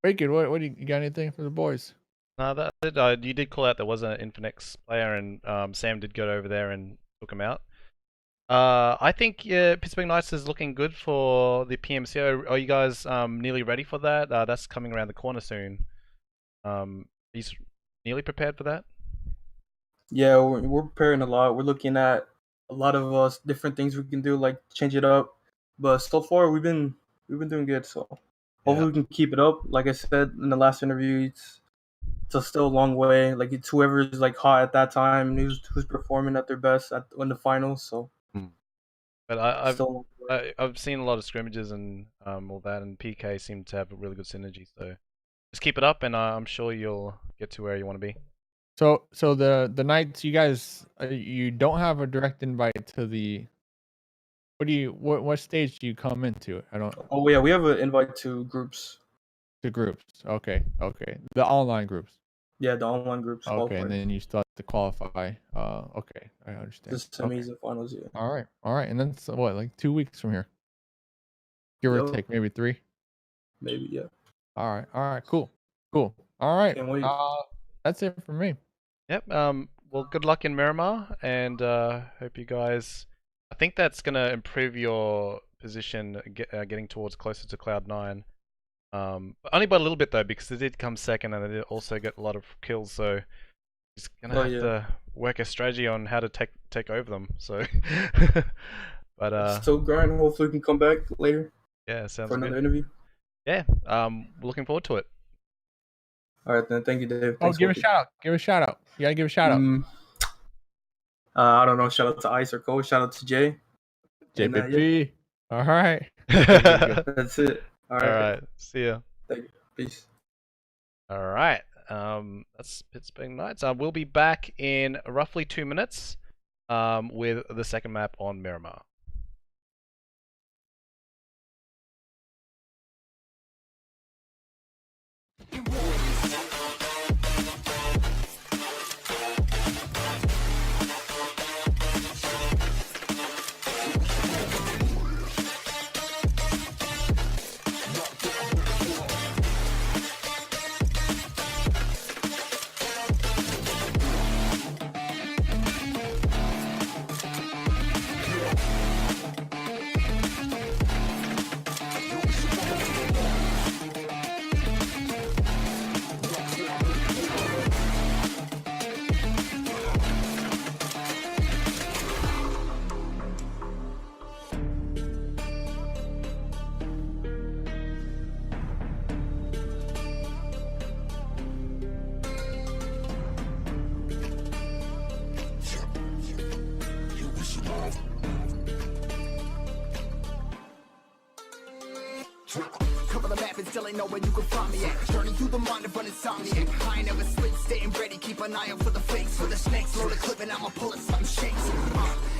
Wicked. What do you got? Anything for the boys? No, that's it. You did call out there was an Infinex player, and Sam did go over there and took him out. I think Pittsburgh Knights is looking good for the PMCO. Are you guys nearly ready for that? That's coming around the corner soon. He's nearly prepared for that. Yeah, we're preparing a lot. We're looking at a lot of different things we can do, like change it up. But so far, we've been doing good. So hopefully we can keep it up. Like I said in the last interview, it's still a long way. Like it's whoever's like hot at that time, and who's performing at their best in the finals. So But I've still a long I've seen a lot of scrimmages and all that, and PK seem to have a really good synergy. So just keep it up, and I'm sure you'll get to where you want to be. So the Knights, you guys, you don't have a direct invite to the. What stage do you come into? I don't. Oh yeah, we have an invite to groups. To groups. Okay. The online groups. Yeah, the online groups. Okay, qualified. and then you still have to qualify. Okay, I understand. Just semis and finals. Yeah. All right, and then what? Like 2 weeks from here, give or Yup. take, maybe 3. Maybe, yeah. All right, cool. All right. Can't wait. That's it for me. Yep. Well, good luck in Miramar, and hope you guys. I think that's gonna improve your position, getting towards closer to Cloud9. But only by a little bit though, because they did come second, and they did also get a lot of kills. So he's gonna have to work a strategy on how to take over them. So, but Still grind. Hopefully, we can come back later yeah, sounds for another good. interview. Yeah. Looking forward to it. All right, then. Thank you, Dave. Oh, Thanks, give a Wolfie. shout out. Give a shout out. You gotta give a shout out. I don't know. Shout out to Ice or Cole. Shout out to Jay. And, JPP. All right. That's it. All All right. right. See ya. Thank you. Peace. All right. That's Pittsburgh Knights. We'll be back in roughly 2 minutes with the second map on Miramar. Cover the map and still ain't know where you can find me at. Journey through the mind of an insomniac. I ain't never sleep, staying ready, keep an eye out for the fakes. For the snakes, load a clip and I'ma pull it, something shakes.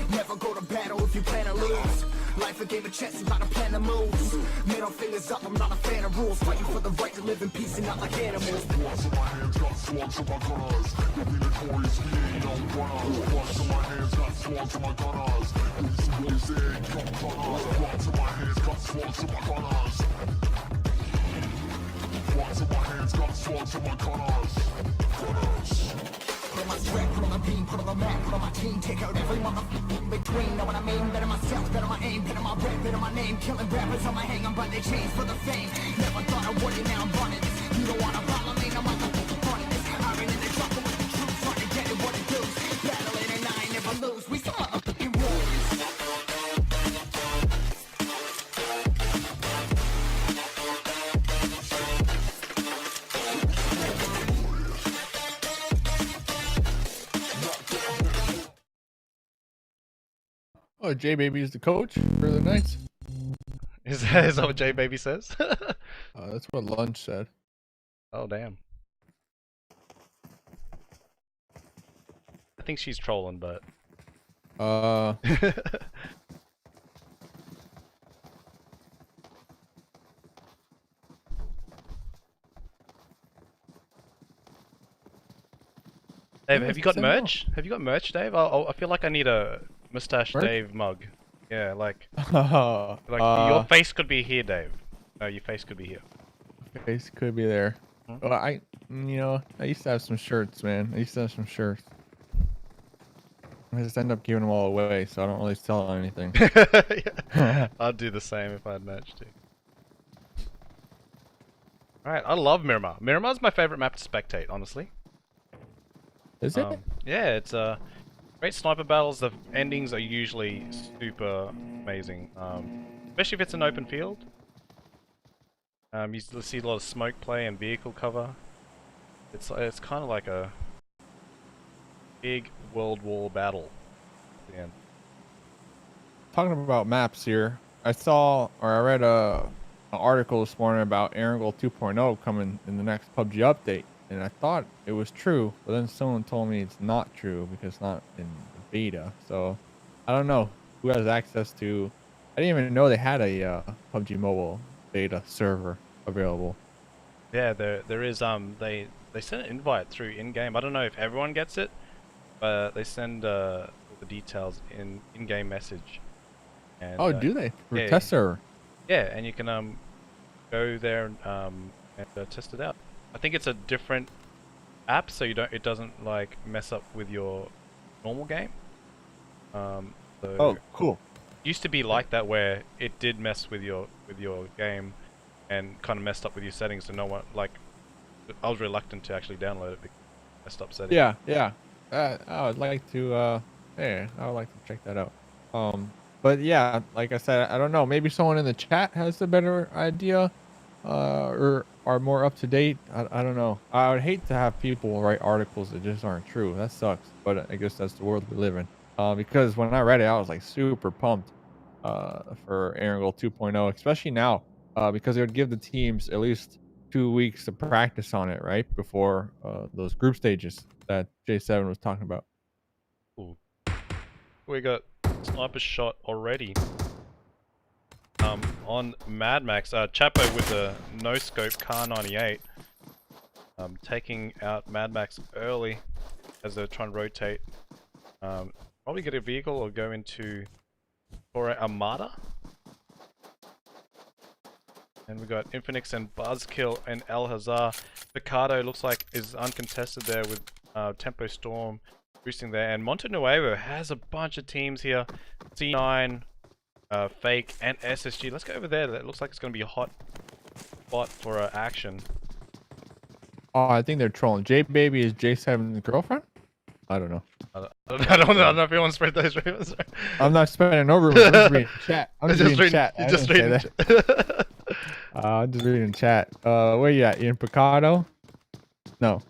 Never go to battle if you plan to lose. Life a game of chess, you gotta plan the moves. Middle fingers up, I'm not a fan of rules. Fighting for the right to live in peace and not like animals. Blood in my hands, got swords in my gunners. You'll be notorious, we ain't no runners. Blood in my hands, got swords in my gunners. These boys ain't come gunners. Blood in my hands, got swords in my gunners. Blood in my hands, got swords in my gunners. Put on my sweat, put on the beam, put on the map, put on my team. Take out every motherfucker in between. Know what I mean? Better myself, better my aim, better my rap, better my name. Killing rappers on my hang, I'm by their chains for the fame. Never thought I would it, now I'm running this. You don't wanna follow me, no motherfucker running this. Iron in the truck with the truth, trying to get it what it do. Battling and I ain't never lose. We some motherfucking warriors. Oh, J Baby is the coach for the Knights. Is that what J Baby says? That's what Lunch said. Oh damn. I think she's trolling, but Dave, have you got merch? Have you got merch, Dave? I feel like I need a Mustache Merch? Dave mug. Yeah, like your your face could be here, Dave. No, your face could be here. face could be there. Hmm? Well, I used to have some shirts, man. I used to have some shirts. I just end up giving them all away, so I don't really sell anything. Yeah. I'd do the same if I had merch too. Alright, I love Miramar. Miramar's my favorite map to spectate, honestly. Is it? Yeah, it's great sniper battles. The endings are usually super amazing, especially if it's an open field. You see a lot of smoke play and vehicle cover. It's kind of like a big World War battle at the end. Talking about maps here, I saw or I read an article this morning about Erangel 2.0 coming in the next PUBG update, and I thought it was true, but then someone told me it's not true because it's not in the beta. So I don't know who has access to. I didn't even know they had a PUBG Mobile beta server available. Yeah, there is. They send an invite through in game. I don't know if everyone gets it, but they send all the details in game message. And, Oh, do they? For yeah, test server? yeah, and you can go there and test it out. I think it's a different app, so it doesn't like mess up with your normal game. So Oh, cool. it used to be like that where it did mess with your game and kind of messed up with your settings, so no one like. I was reluctant to actually download it because it messed up settings. Yeah, yeah. I would like to. Yeah, I would like to check that out. But yeah, like I said, I don't know. Maybe someone in the chat has a better idea, or are more up to date. I don't know. I would hate to have people write articles that just aren't true. That sucks. But I guess that's the world we live in. Because when I read it, I was like super pumped. For Erangel 2.0, especially now, because it would give the teams at least 2 weeks to practice on it, right before those group stages that J7 was talking about. Ooh. We got sniper shot already. On Mad Max, Chapo with the no scope Car 98, taking out Mad Max early as they're trying to rotate. Probably get a vehicle or go into for Armada. And we got Infinex and Buzzkill and El Hazar. Picardo looks like is uncontested there with Tempo Storm boosting there. And Montenuevo has a bunch of teams here. C9, Fake, and SSG. Let's go over there. That looks like it's going to be a hot spot for action. Oh, I think they're trolling. J Baby is J7's girlfriend? I don't know. I don't know if you want to spread those rumors. I'm not spreading no rumors. I'm just reading chat. I'm just reading chat. Just reading that. I'm just reading chat. Where you at? You in Picado? No.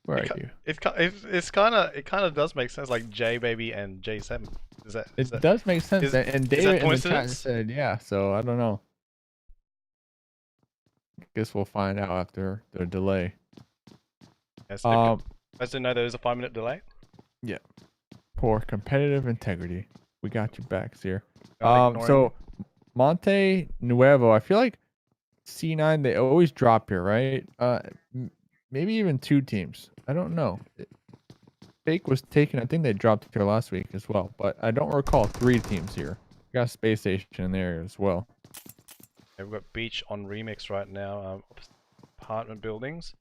Where are you? It kind of does make sense, like J Baby and J7. It does make sense. And David in the chat coincidence? said, yeah. So I don't know. Guess we'll find out after the delay. Yes, I didn't know there was a 5-minute delay. Yeah. Poor competitive integrity. We got your backs here. Ignoring. So Monte Nuevo, I feel like C9 they always drop here, right? Maybe even 2 teams. I don't know. Fake was taken. I think they dropped here last week as well, but I don't recall 3 teams here. We got Spacestation in there as well. Yeah, we've got Beach on Remix right now. Apartment buildings.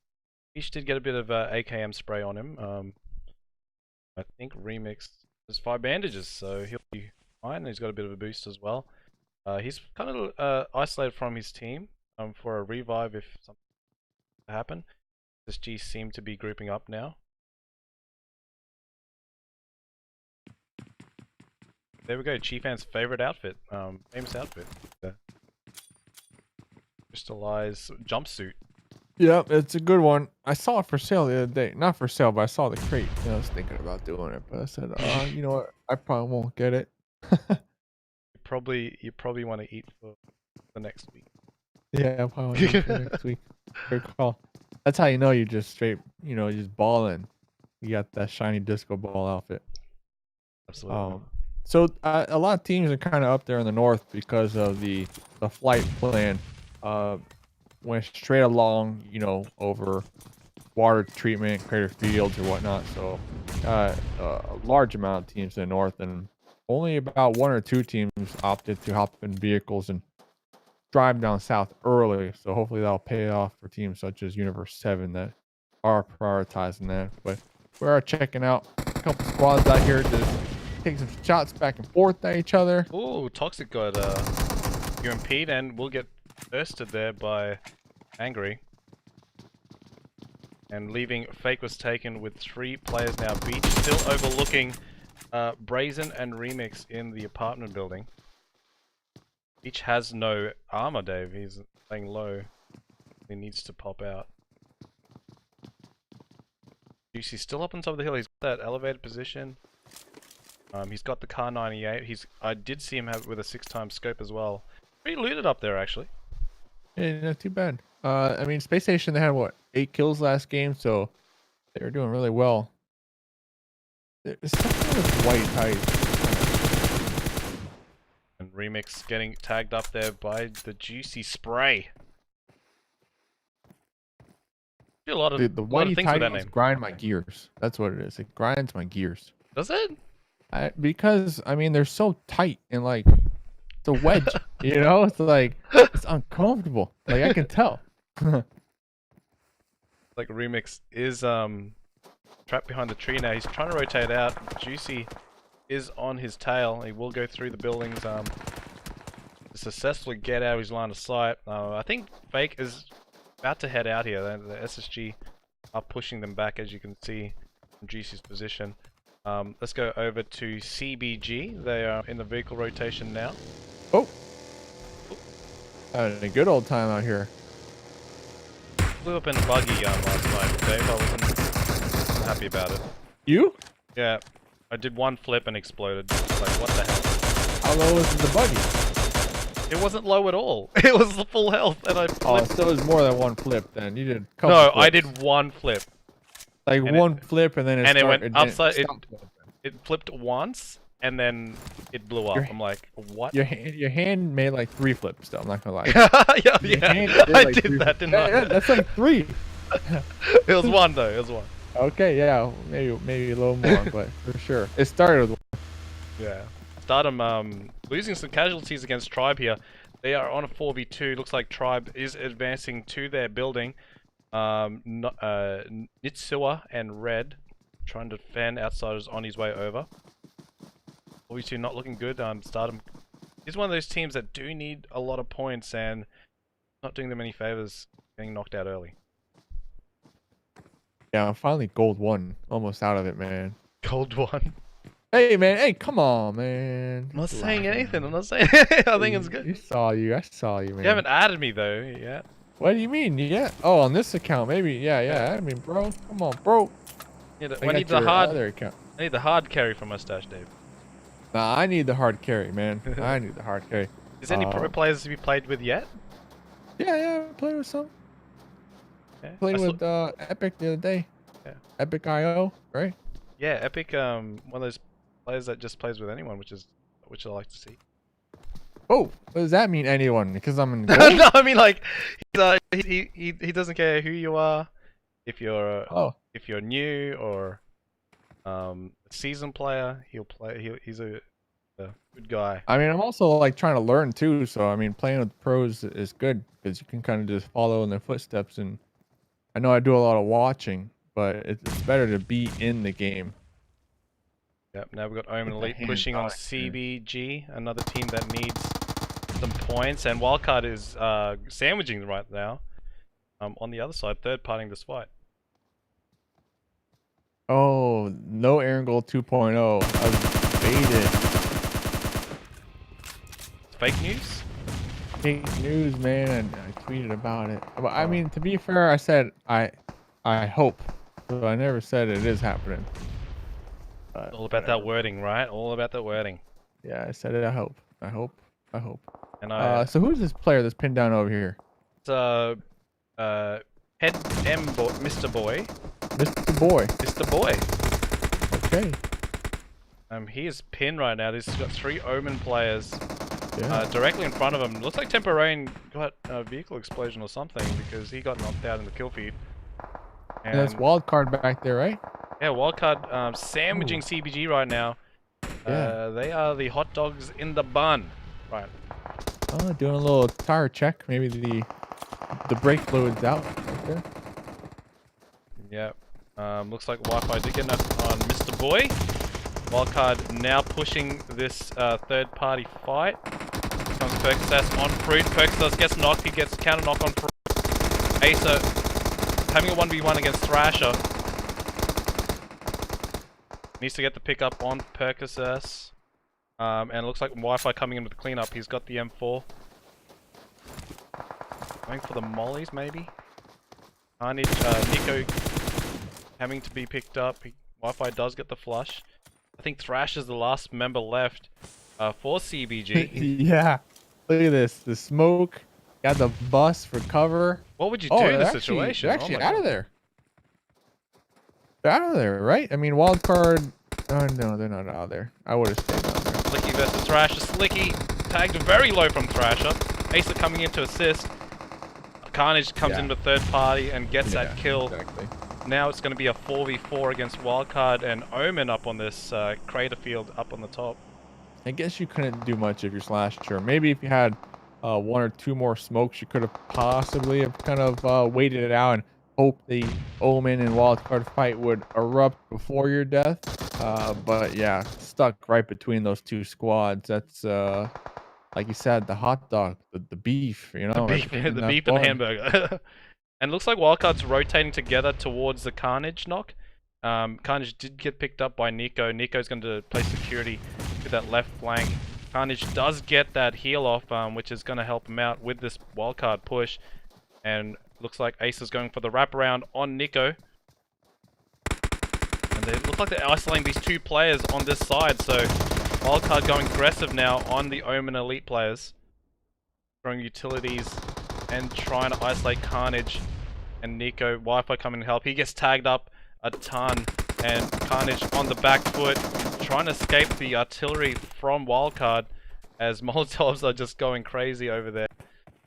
Beach did get a bit of AKM spray on him. I think Remix has 5 bandages, so he'll be fine. He's got a bit of a boost as well. He's kind of isolated from his team for a revive if something happen. SSG seem to be grouping up now. There we go. Chifan's favorite outfit, famous outfit. Crystallized jumpsuit. Yep, it's a good one. I saw it for sale the other day. Not for sale, but I saw the crate. And I was thinking about doing it, but I said, you know what? I probably won't get it. You probably want to eat for the next week. Yeah, I probably want to eat for next week. Good call. That's how you know you just straight, just balling. You got that shiny disco ball outfit. Absolutely. So a lot of teams are kind of up there in the north because of the flight plan. Went straight along, over water treatment, crater fields or whatnot. So a large amount of teams in the north, and only about 1 or 2 teams opted to hop in vehicles and drive down south early. So hopefully that'll pay off for teams such as Universe 7 that are prioritizing that. But we are checking out a couple squads out here, just taking some shots back and forth at each other. Ooh, Toxic got UMP'd and will get bursted there by Angry. And leaving FakeWasTaken with 3 players now. Beach still overlooking Brazen and Remix in the apartment building. Beach has no armor, Dave. He's playing low. He needs to pop out. Juicy's still up on top of the hill. He's got that elevated position. He's got the Car 98. I did see him have it with a 6x scope as well. Pretty looted up there actually. Yeah, not too bad. I mean, Spacestation, they had what, 8 kills last game, so they were doing really well. There's something with white height. And Remix getting tagged up there by the juicy spray. Do a lot of, Dude, the a lot of white things with that titles name. grind my gears. That's what it is. It grinds my gears. Does it? Because I mean, they're so tight and like it's a wedge. You know, it's like it's uncomfortable. Like I can tell. Like Remix is trapped behind the tree now. He's trying to rotate out. Juicy is on his tail. He will go through the buildings. To successfully get out of his line of sight. I think Fake is about to head out here. The SSG are pushing them back, as you can see from Juicy's position. Let's go over to CBG. They are in the vehicle rotation now. Oh, having a good old time out here. Flew up in a buggy last night, Dave. I wasn't happy about it. You? Yeah, I did one flip and exploded. Like, what the hell? How low was the buggy? It wasn't low at all. It was the full health, and I Oh, flipped. so it was more than one flip then. You did a couple No, flips. I did one flip. Like and one flip and then and it went didn't upside- stop. It flipped once, and then it blew up. Your- I'm like, what? Your hand made like 3 flips though, I'm not gonna lie. yeah, Your yeah. hand I like did 3 that, didn't Yeah, I? that's like 3. It was one though. It was one. Okay, yeah, maybe a little more, but for sure. It started with Yeah. Stardom losing some casualties against Tribe here. They are on a 4v2. Looks like Tribe is advancing to their building. Nitsua and Red trying to fan Outsiders on his way over. 4v2 not looking good. Stardom is one of those teams that do need a lot of points and not doing them any favors getting knocked out early. Yeah, I'm finally gold 1. Almost out of it, man. Cold one. Hey man, hey, come on, man. I'm not saying anything. I'm not saying anything. I think it's good. I saw you, man. You haven't added me though yet. What do you mean? Yeah. Oh, on this account, maybe. Yeah. I mean, bro, come on, bro. Yeah, I I need got the your hard. other account. I need the hard carry for my stash, Dave. Nah, I need the hard carry, man. I need the hard carry. Is there any pro players have you played with yet? Yeah, I played with some. Yeah. Played I saw- with Epic the other day. Yeah. Epic IO, right? Yeah, Epic. One of those players that just plays with anyone, which I like to see. Oh, what does that mean, anyone? Because I'm in No, gold? I mean like he doesn't care who you are, if you're Oh, if you're new or a seasoned player. He'll play. He's a good guy. I mean, I'm also like trying to learn too. So I mean, playing with pros is good because you can kind of just follow in their footsteps. And I know I do a lot of watching, but it's better to be in the game. Yep. Now we've got Omen With the Elite pushing on hands-on experience. CBG, another team that needs some points, and Wildcard is sandwiching right now. On the other side, third parting this fight. Oh, no Erangel 2.0. I was baited. Fake news? Fake news, man. And I tweeted about it. But I mean, to be fair, I said I hope. So I never said it is happening. But All about that wording, right? All about that wording. yeah, I said it. I hope. And I So who's this player that's pinned down over here? it's Head M boy, Mr. Boy, Mr. Boy. Mr. Boy. Okay. He is pinned right now. He's got 3 Omen players Yeah. directly in front of him. Looks like Temporain got a vehicle explosion or something because he got knocked out in the kill feed. And that's Wildcard back there, right? Yeah, Wildcard sandwiching CBG right now. Yeah. They are the hot dogs in the bun. Right. Oh, doing a little tire check. Maybe the brake fluid's out. Okay. Yep. Looks like Wi-Fi did get enough on Mr. Boy. Wildcard now pushing this third party fight. Comes Perksas on Fruit. Perksas gets knocked. He gets counter knock on Fruit. Acer having a 1v1 against Thrasher. Needs to get the pick up on Perksas. And it looks like Wi-Fi coming in with the cleanup. He's got the M4. Going for the mollies, maybe? I need Nico having to be picked up. Wi-Fi does get the flush. I think Thrash is the last member left for CBG. Yeah. Look at this. The smoke. Got the bus for cover. What would you do in this situation? They're actually out of there. They're out of there, right? I mean, Wildcard. Oh, no, they're not out of there. I would have stayed down there. Slicky versus Thrasher. Slicky tagged very low from Thrasher. Acer coming in to assist. Carnage comes in with third party and gets that kill. Exactly. Now it's going to be a 4v4 against Wildcard and Omen up on this crater field up on the top. I guess you couldn't do much if you're Slasher. Maybe if you had 1 or 2 more smokes, you could have possibly have kind of waited it out and hoped the Omen and Wildcard fight would erupt before your death. But yeah, stuck right between those 2 squads. That's like you said, the hot dog, the beef, you know, the beef and the hamburger. And looks like Wildcard's rotating together towards the Carnage knock. Carnage did get picked up by Nico. Nico's going to play security to that left flank. Carnage does get that heal off, which is going to help him out with this Wildcard push. And looks like Ace is going for the wraparound on Nico. And they look like they're isolating these 2 players on this side, so Wildcard going aggressive now on the Omen Elite players. Throwing utilities and trying to isolate Carnage and Nico. Wi-Fi coming to help. He gets tagged up a ton, and Carnage on the back foot, trying to escape the artillery from Wildcard as Molotovs are just going crazy over there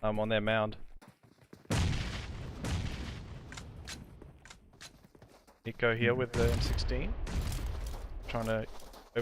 on their mound. Nico here with the M16. Trying to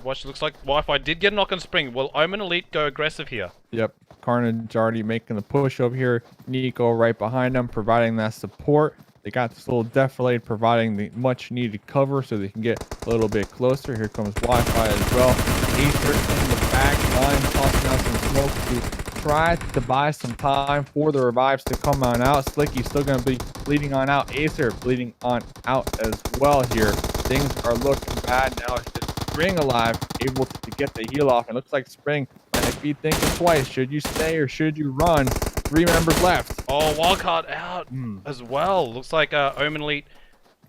watch. Looks like Wi-Fi did get a knock on Spring. Will Omen Elite go aggressive here? Yep. Carnage already making the push over here. Nico right behind them, providing that support. They got this little defilade, providing the much needed cover so they can get a little bit closer. Here comes Wi-Fi as well. Acer in the back line, tossing out some smoke to try to buy some time for the revives to come on out. Slicky's still going to be bleeding on out. Acer bleeding on out as well here. Things are looking bad now. It's just Spring alive, able to get the heal off. It looks like Spring might be thinking twice. Should you stay or should you run? 3 members left. Oh, Wildcard out as well. Looks like Omen Elite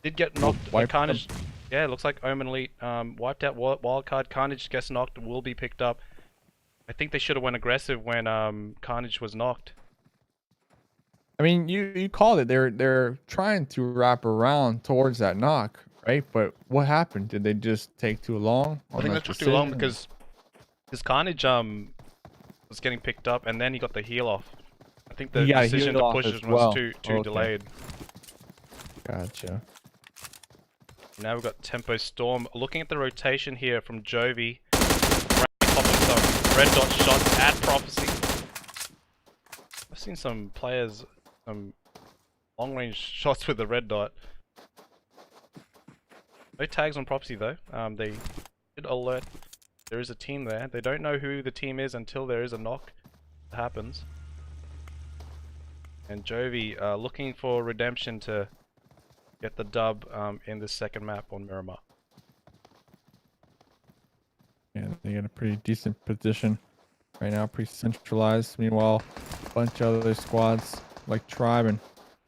did get knocked by Carnage. Yeah, looks like Omen Elite wiped out Wildcard. Carnage gets knocked, will be picked up. I think they should have went aggressive when Carnage was knocked. I mean, you called it. They're trying to wrap around towards that knock, right? But what happened? Did they just take too long? I think that took too long because Carnage was getting picked up and then he got the heal off. I think the decision to push was too delayed. Gotcha. Now we've got Tempo Storm. Looking at the rotation here from JOVI. Popping some red dot shots at Prophecy. I've seen some players, some long range shots with the red dot. No tags on Prophecy though. They did alert there is a team there. They don't know who the team is until there is a knock that happens. And JOVI looking for redemption to get the dub in the second map on Miramar. Yeah, they got a pretty decent position right now, pretty centralized. Meanwhile, a bunch of other squads like Tribe and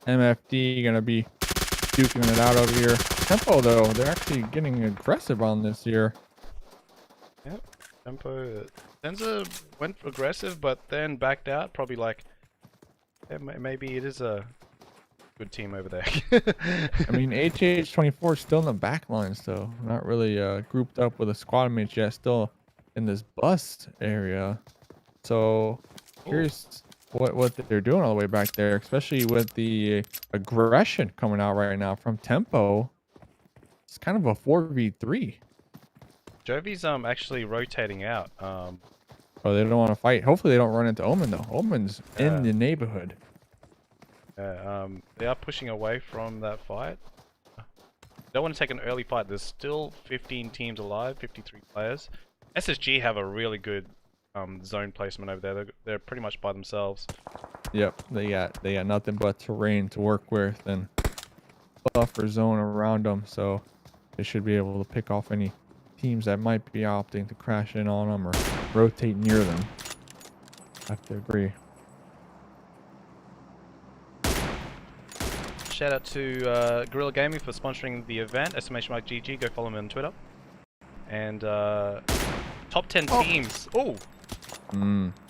MFD gonna be duking it out over here. Tempo though, they're actually getting aggressive on this here. Yep, Tempo. Tenza went aggressive, but then backed out. Probably like, yeah, maybe it is a good team over there. I mean, HH24 is still in the back lines though, not really grouped up with a squad mate yet. Still in this bus area. So here's what they're doing all the way back there, especially with the aggression coming out right now from Tempo. It's kind of a 4v3. JOVI's actually rotating out. Oh, they don't want to fight. Hopefully they don't run into Omen though. Omen's in the neighborhood. They are pushing away from that fight. Don't want to take an early fight. There's still 15 teams alive, 53 players. SSG have a really good zone placement over there. They're pretty much by themselves. Yep, they got nothing but terrain to work with and buffer zone around them, so they should be able to pick off any teams that might be opting to crash in on them or rotate near them. I have to agree. Shout out to Guerrilla Gaming for sponsoring the event. !GG, go follow me on Twitter. And top 10 teams. Oh,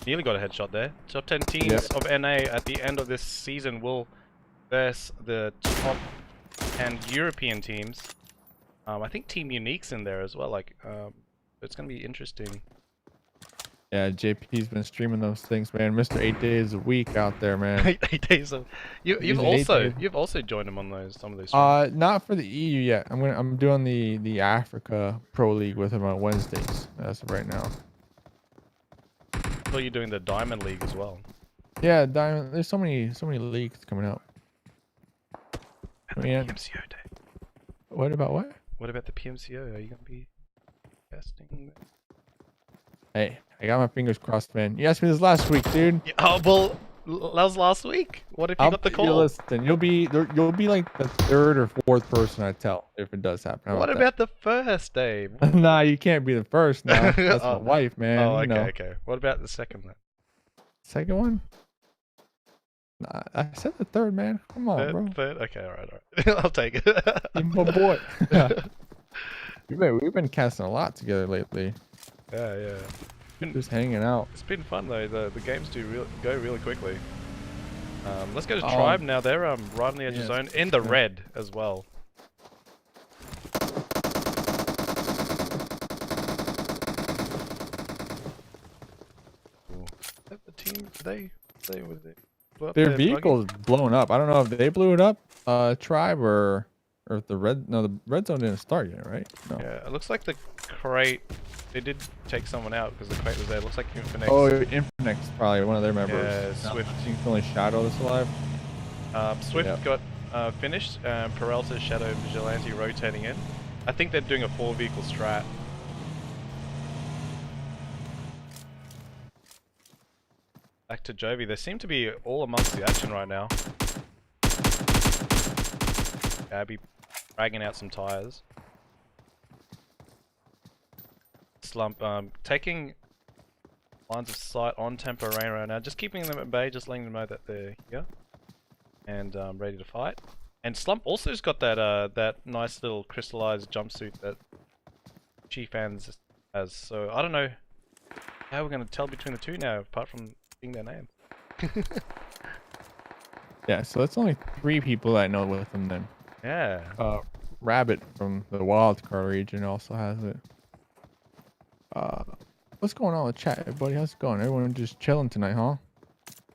nearly got a headshot there. Top 10 teams of NA at the end of this season will versus the top 10 European teams. I think Team Unique's in there as well. Like, it's gonna be interesting. Yeah, JP's been streaming those things, man. Mr. 8 days a week out there, man. 8 days of you've Usually 8 days. you've also joined him on some of those streams. Not for the EU yet. I'm doing the Africa Pro League with him on Wednesdays as of right now. So you're doing the Diamond League as well. Yeah, Diamond. There's so many leagues coming out. And the PMCO day. What about what? What about the PMCO? Are you gonna be testing? Hey, I got my fingers crossed, man. You asked me this last week, dude. Yeah, oh well, that was last week. What if you got the call? Listen, you'll be like the third or fourth person I tell if it does happen. How What about the first, Dave? Nah, you can't be the first now. That's my wife, man. Oh, okay, you know. okay. What about the second one? Second one? Nah, I said the third, man. Come on, bro. Third? Okay, alright. I'll take it. You're my boy. We've been casting a lot together lately. Yeah. Just hanging out. It's been fun though. The games do go really quickly. Let's go to Tribe now. They're right on the edge of zone in the red as well. Is that the team? They were there. Their vehicle's blown up. I don't know if they blew it up, Tribe, or if the red. No, the red zone didn't start yet, right? No. Yeah, it looks like the crate. They did take someone out because the crate was there. It looks like Infinex. Oh, Infinex, probably one of their members. Yeah, Swift. I think only Shadow is alive. Swift got finished. Peralta, Shadow, Vigilante rotating in. I think they're doing a 4-vehicle strat. Back to JOVI. They seem to be all amongst the action right now. Abby dragging out some tires. Slump taking lines of sight on Tempo Rain right now, just keeping them at bay, just letting them know that they're here and ready to fight. And Slump also's got that that nice little crystallized jumpsuit that Chief fans has. So I don't know how we're gonna tell between the two now, apart from seeing their names. Yeah, so that's only 3 people I know with them then. Yeah. Rabbit from the Wildcard region also has it. What's going on with chat, everybody? How's it going? Everyone just chilling tonight, huh?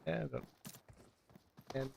Yeah. And